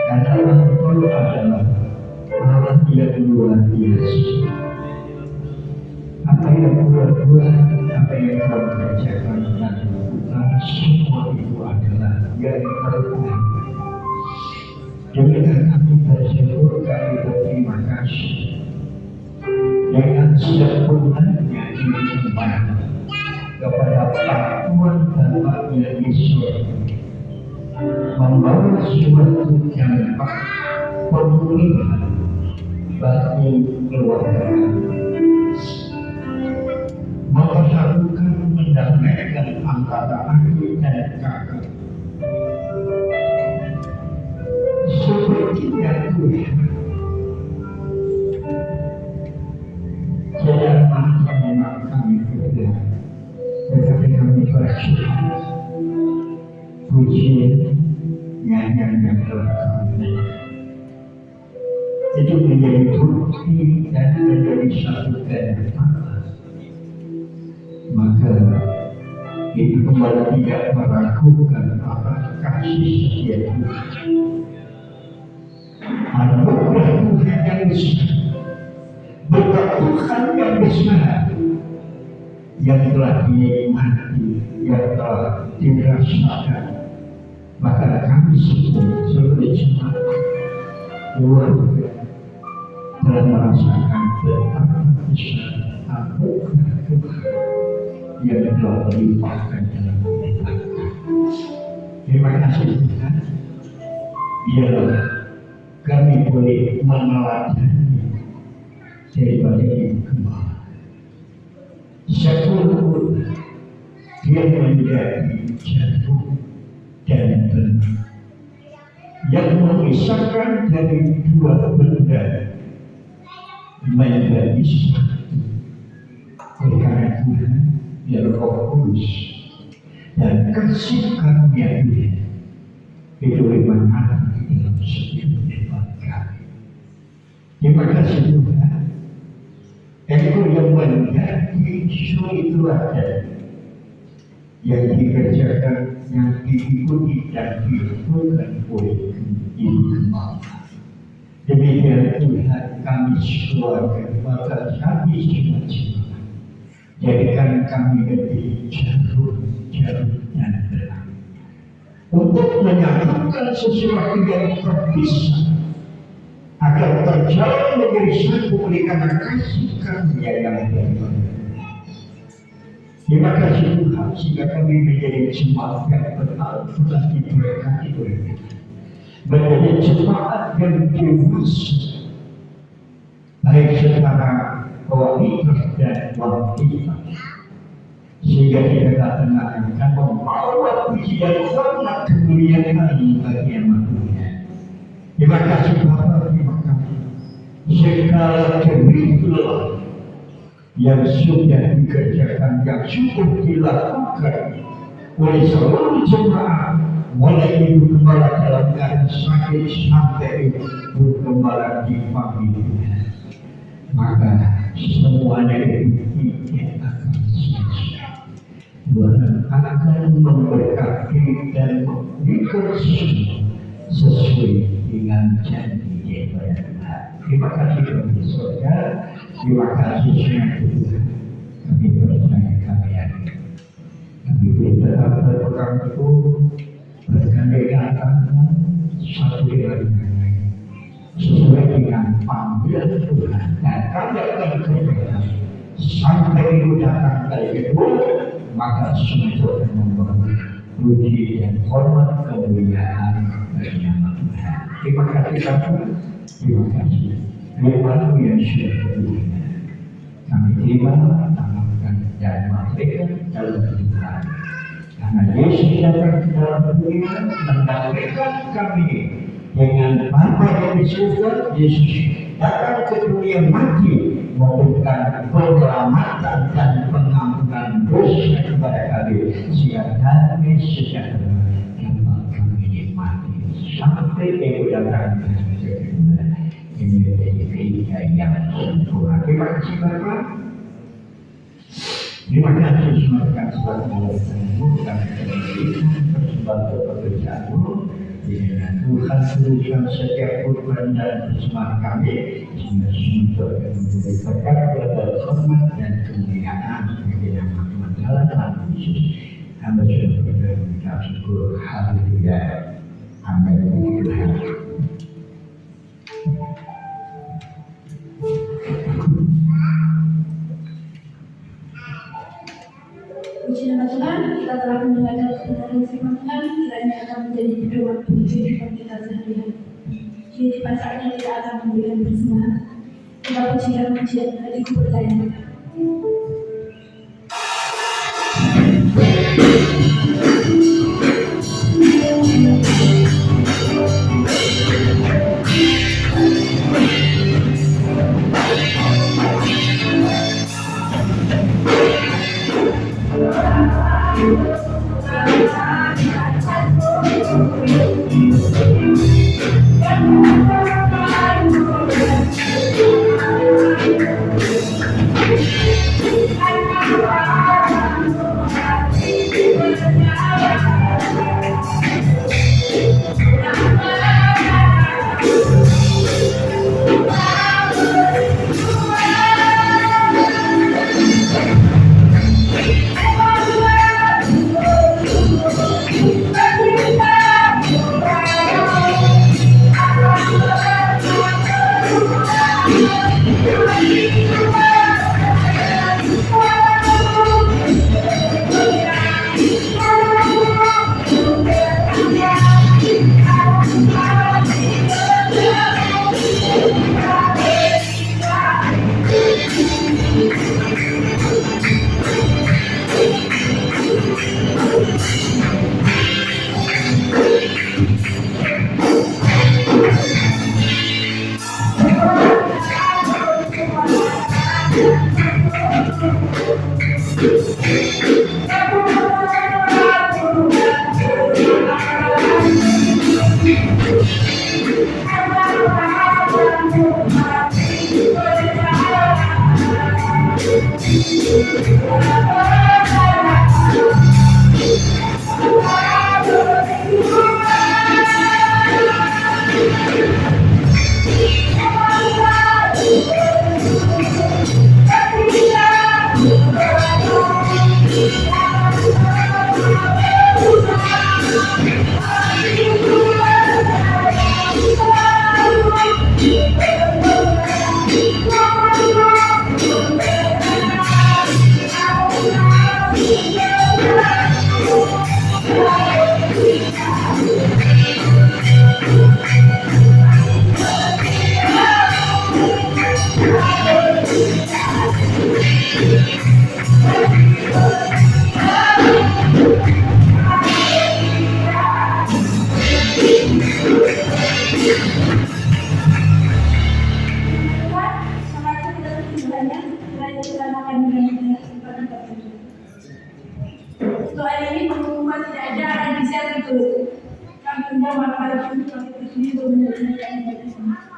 Karena Engkau adalah Allah yang luar biasa. Apa yang buat-buat, apa yang kau kerjakan dan lakukan, semua itu adalah yang terbaik. Demikian kami bersyukur, kami berterima kasih dengan sempurnanya diri kembali kepada Tuhan Bapa-Nya Yesus, membawa suatu dampak pemulihan bagi keluarga kami, memperlakukan mendamaikan antara adik dan kakak. Sepertinya Tuhan tidak mampu memang kami berdua, tetapi kami bersyukur pujian nyanyian yang telah kami itu menjadi bukti dan menjadi satu kenyataan. Maka itu kembali tidak meragukan apa kasih setia Tuhan. Anugerah Tuhan yang besar, berkat Tuhan yang besar yang telah dinikmati, yang telah dirasakan. Maka kami sebagai jemaat keluarga telah merasakan betapa besar anugerah Tuhan yang telah dilimpahkan dalam hidup kita. Terima kasih Tuhan. Biarlah kami boleh meneladani daripada ibu gembala. Syukur dia menjadi jarum dan benang yang memisahkan dari dua benda menjadi satu. Oleh karena Tuhan, ya Roh Kudus dan kasih karunia Tuhan itu bermanfaat di dalam setiap kehidupan kami. Terima kasih Tuhan. Engkau yang menjadi suri teladan yang dikerjakan, yang diikuti dan dilakukan oleh Ibu Gembala. Demikian Tuhan, kami keluarga bakal kami semua jadikan kami menjadi jarum dan benang untuk menyatukan sesuatu yang terpisah agar terjalin menjadi satu oleh karena kasih karunia yang hebat. Terima kasih Tuhan, sehingga kami menjadi jemaat yang benar-benar diberkati oleh Tuhan, menjadi jemaat yang dewasa, baik secara kualitas dan kuantitas, sehingga kita akan membawa pujian hormat kemuliaan bagi Nama Tuhan. Terima kasih Bapa, terima kasih segala kebetulan yang sudah dikerjakan, yang sudah dilakukan oleh seluruh jemaat, mulai Ibu Gembala dalam keadaan sakit sampai Ibu Gembala dipanggil Tuhan, maka semuanya itu tidak akan sia-sia. Tuhan akan memberkati dan memberikan sesuai dengan janji kepada Tuhan. Terima kasih kepada saudara, terima kasih Tuhan. Kami percaya, kami yakin, kami tetap berpegang teguh, bergandengan tangan satu dengan yang lain, sesuai dengan panggilan Tuhan, dan kami akan kerja sampai itu datang dari kedua, maka semua akan membawa puji dan hormat kemuliaan bagi Nama Tuhan. Terima kasih Tuhan, terima kasih. Firman yang sudah diberikan, kami terima, amalkan dan praktekkan dalam kehidupan. Karena Yesus datang ke dalam dunia mendamaikan kami dengan Bapa yang di surga. Yesus datang ke dunia mati memberikan penyelamatan dan pengampunan dosa kepada kami, sehingga damai sejahtera dapat kami nikmati sampai Dia datang ini menjadi kehidupan yang sempurna. Terima kasih Bapak. Terima kasih semoga sebab melakukanmu dan persembahan pekerjaanmu dengan Tuhan tuliskan setiap korban dan persembahan kami sehingga semua yang menjadi berkat dan hormat dan kemuliaan bagi Nama Tuhan dalam nama Yesus. Hamba sudah berdoa mengucap syukur. Haleluya. Amin. Tuhan. Puji nama Tuhan, kita telah mendengarkan kebenaran firman Tuhan, kiranya akan menjadi pedoman bagi kehidupan kita sehari-hari. Jadi pasarnya tidak akan memberikan persembahan. Kita pujian dari kepercayaan kita. Anda maka itu sendiri benar-benar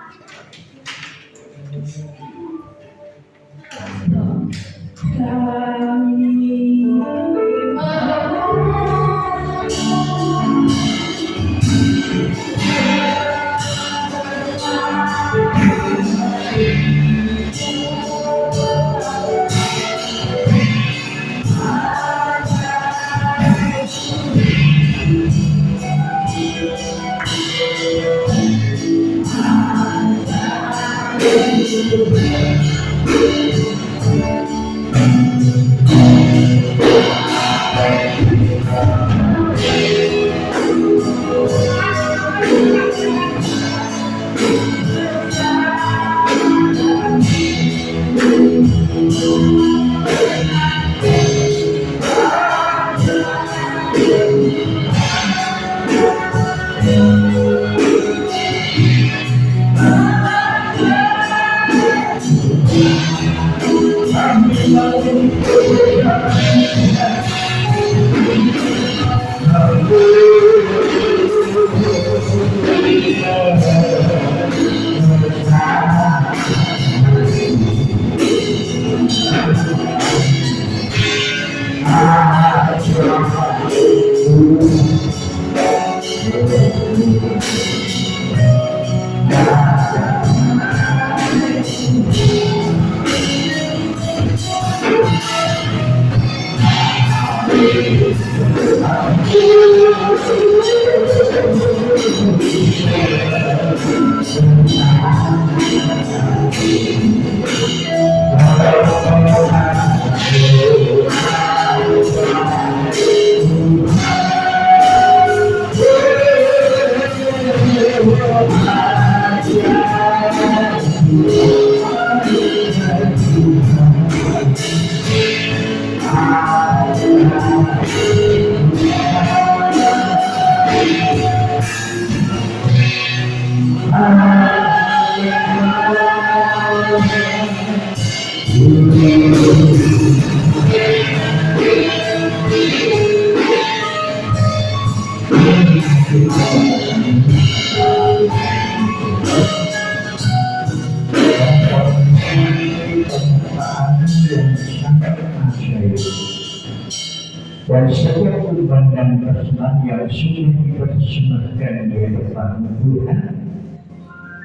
dan setiap kurban dan persembahan yang sudah dipersembahkan di hadapan Tuhan,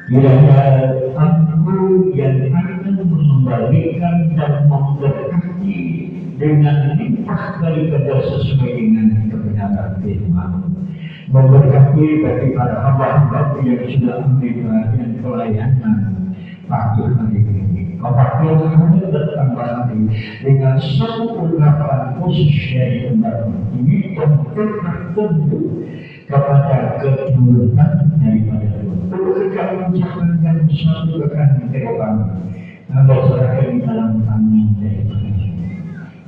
kiranya Aku yang akan mengembalikan dan memberkati dengan limpah daripada sesuai dengan kebenaran firman, memberkati bagi para hamba-hamba yang sudah ambil bagian pelayanan pagi hari ini. Kepakiannya bertambah lagi dengan satu ungkapan khusus dari undang ini dan tertentu kepada keturunan daripada Tuhan. Ketika mengucapkan satu kekali ke depan, Allah serahkan di dalam tangan daripada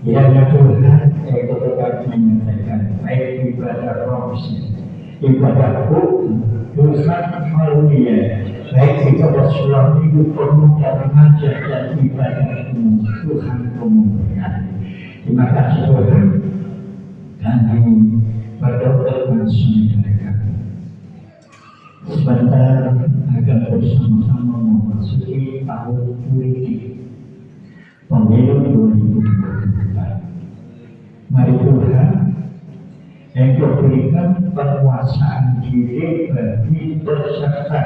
kiranya Tuhan itu tetap menyatakan baik ibadah rohani, ibadah hukum, Tuhan halunia, baik ibadah suami penuh dan mengajar dan ibadahmu Tuhan memberkati. Terima kasih Tuhan. Kami berdoa bersama kami. Sebentar akan bersama-sama memasuki tahun politik pemilu 2024. Mari Tuhan Engkau berikan penguasaan diri bagi peserta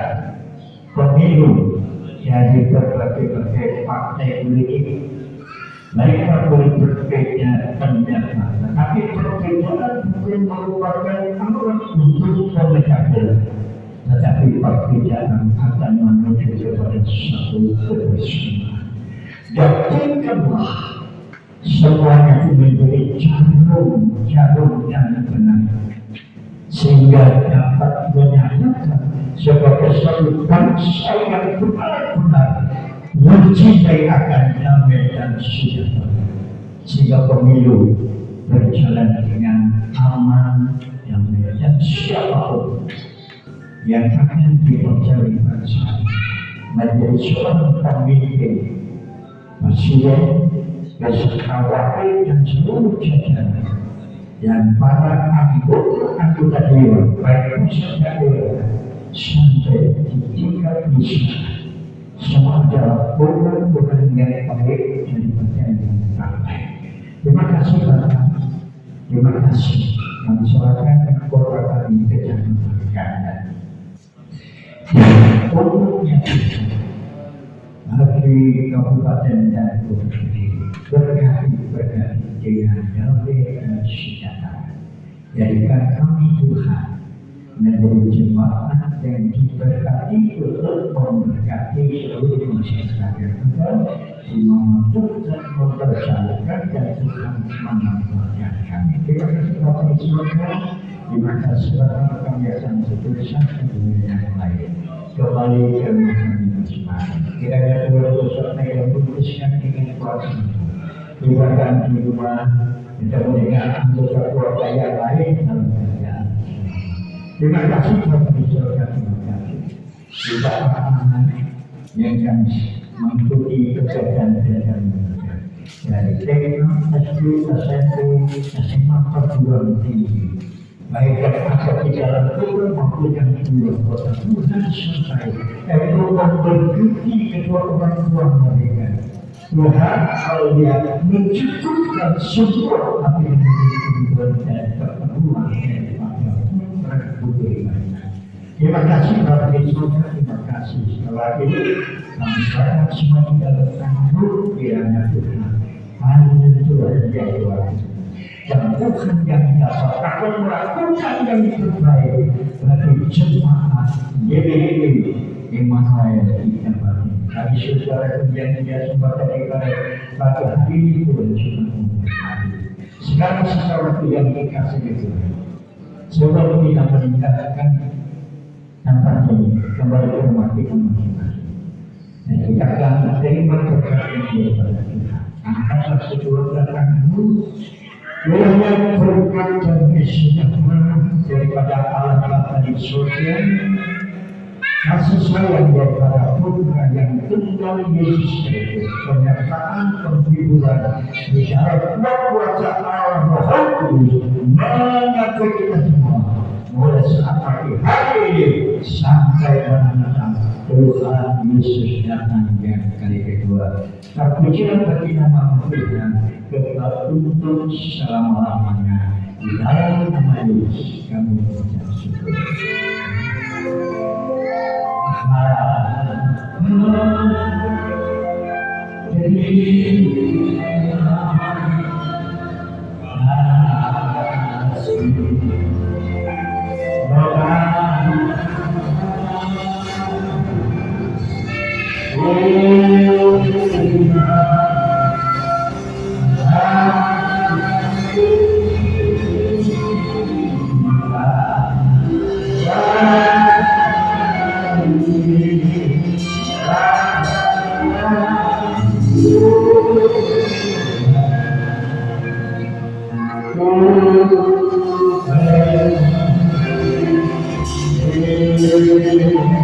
pemilu dari berbagai partai politik. Mereka boleh berbeda pendapat, tapi perbedaan bukan merupakan alat untuk memecah belah, tetapi perbedaan akan menuju kepada satu kebersamaan. Jadikanlah semuanya menjadi jarum yang benar, sehingga dapat menyatakan sebagai satu bangsa yang benar-benar mencintai akan damai dan sejahtera, sehingga pemilu berjalan dengan aman, damai, dan siapapun yang akan dipercayai bangsa menjadi seorang pemimpin, presiden, beserta wakil dan seluruh jajaran dan para anggota dewan baik pusat dan daerah sampai di tingkat wisma semua adalah orang-orang yang baik dan yang terbaik. Terima kasih Bapak, terima kasih masyarakat kota kami Kecamatan Kandang. Umumnya bagi kabupaten dan kota berkati dengan damai dan sejahtera. Jadikan kami Tuhan menjadi jemaat yang diberkati untuk memberkati seluruh masyarakat yang ada, membentuk dan mempercayakan dan Tuhan mengampuni kami. Terima kasih Bapak di surga, terima kasih Bapak kami akan seterusnya ke dunia yang lain. Kembali ke kami masing-masing. Kiranya Tuhan beserta yang putuskan dengan kuasa ibadah di rumah, kita mendengar anggota keluarga yang lain dalam kerjaan. Terima kasih Bapak di surga, terima kasih. Juga anak-anak yang kami mengikuti pekerjaan dari TK, SD, SMP, SMA, perguruan tinggi. Baik yang ada di dalam Tuhan maupun yang di luar kota, Tuhan selesai. Itu memberkati kedua orang tua mereka. Tuhan kalau dia mencukupkan semua apa yang menjadi kebutuhan dan keperluan daripada mereka butuh mereka. Terima kasih Bapak Yesus, terima kasih. Setelah ini kami serahkan semua di dalam tangan kiranya Tuhan. Hanya Tuhan yang luar biasa. Dan Tuhan yang dapat akan melakukan yang terbaik bagi jemaat GBI Emmanuel di tempat ini. Kami saudara yang tidak sempat daripada pada hari ini Tuhan sudah memberkati segala sesuatu yang dikasih Tuhan. Sebab kita meninggalkan tempat ini kembali ke rumah kita masing-masing. Dan kita akan menerima berkat yang daripada Tuhan. Angkatlah seluruh tanganmu. Kiranya berkat dan kesejahteraan daripada Allah Bapa di surga, kasih sayang daripada Putra yang tunggal Yesus Kristus, penyertaan penghiburan bicara kuasa Allah Maha Kudus menyatu kita semua mulai saat pagi hari ini sampai menanam Tuhan Yesus datang yang kali kedua. Terpujilah bagi nama Tuhan kekal untuk selama-lamanya. Di dalam nama Yesus kami mengucap syukur. Thank you.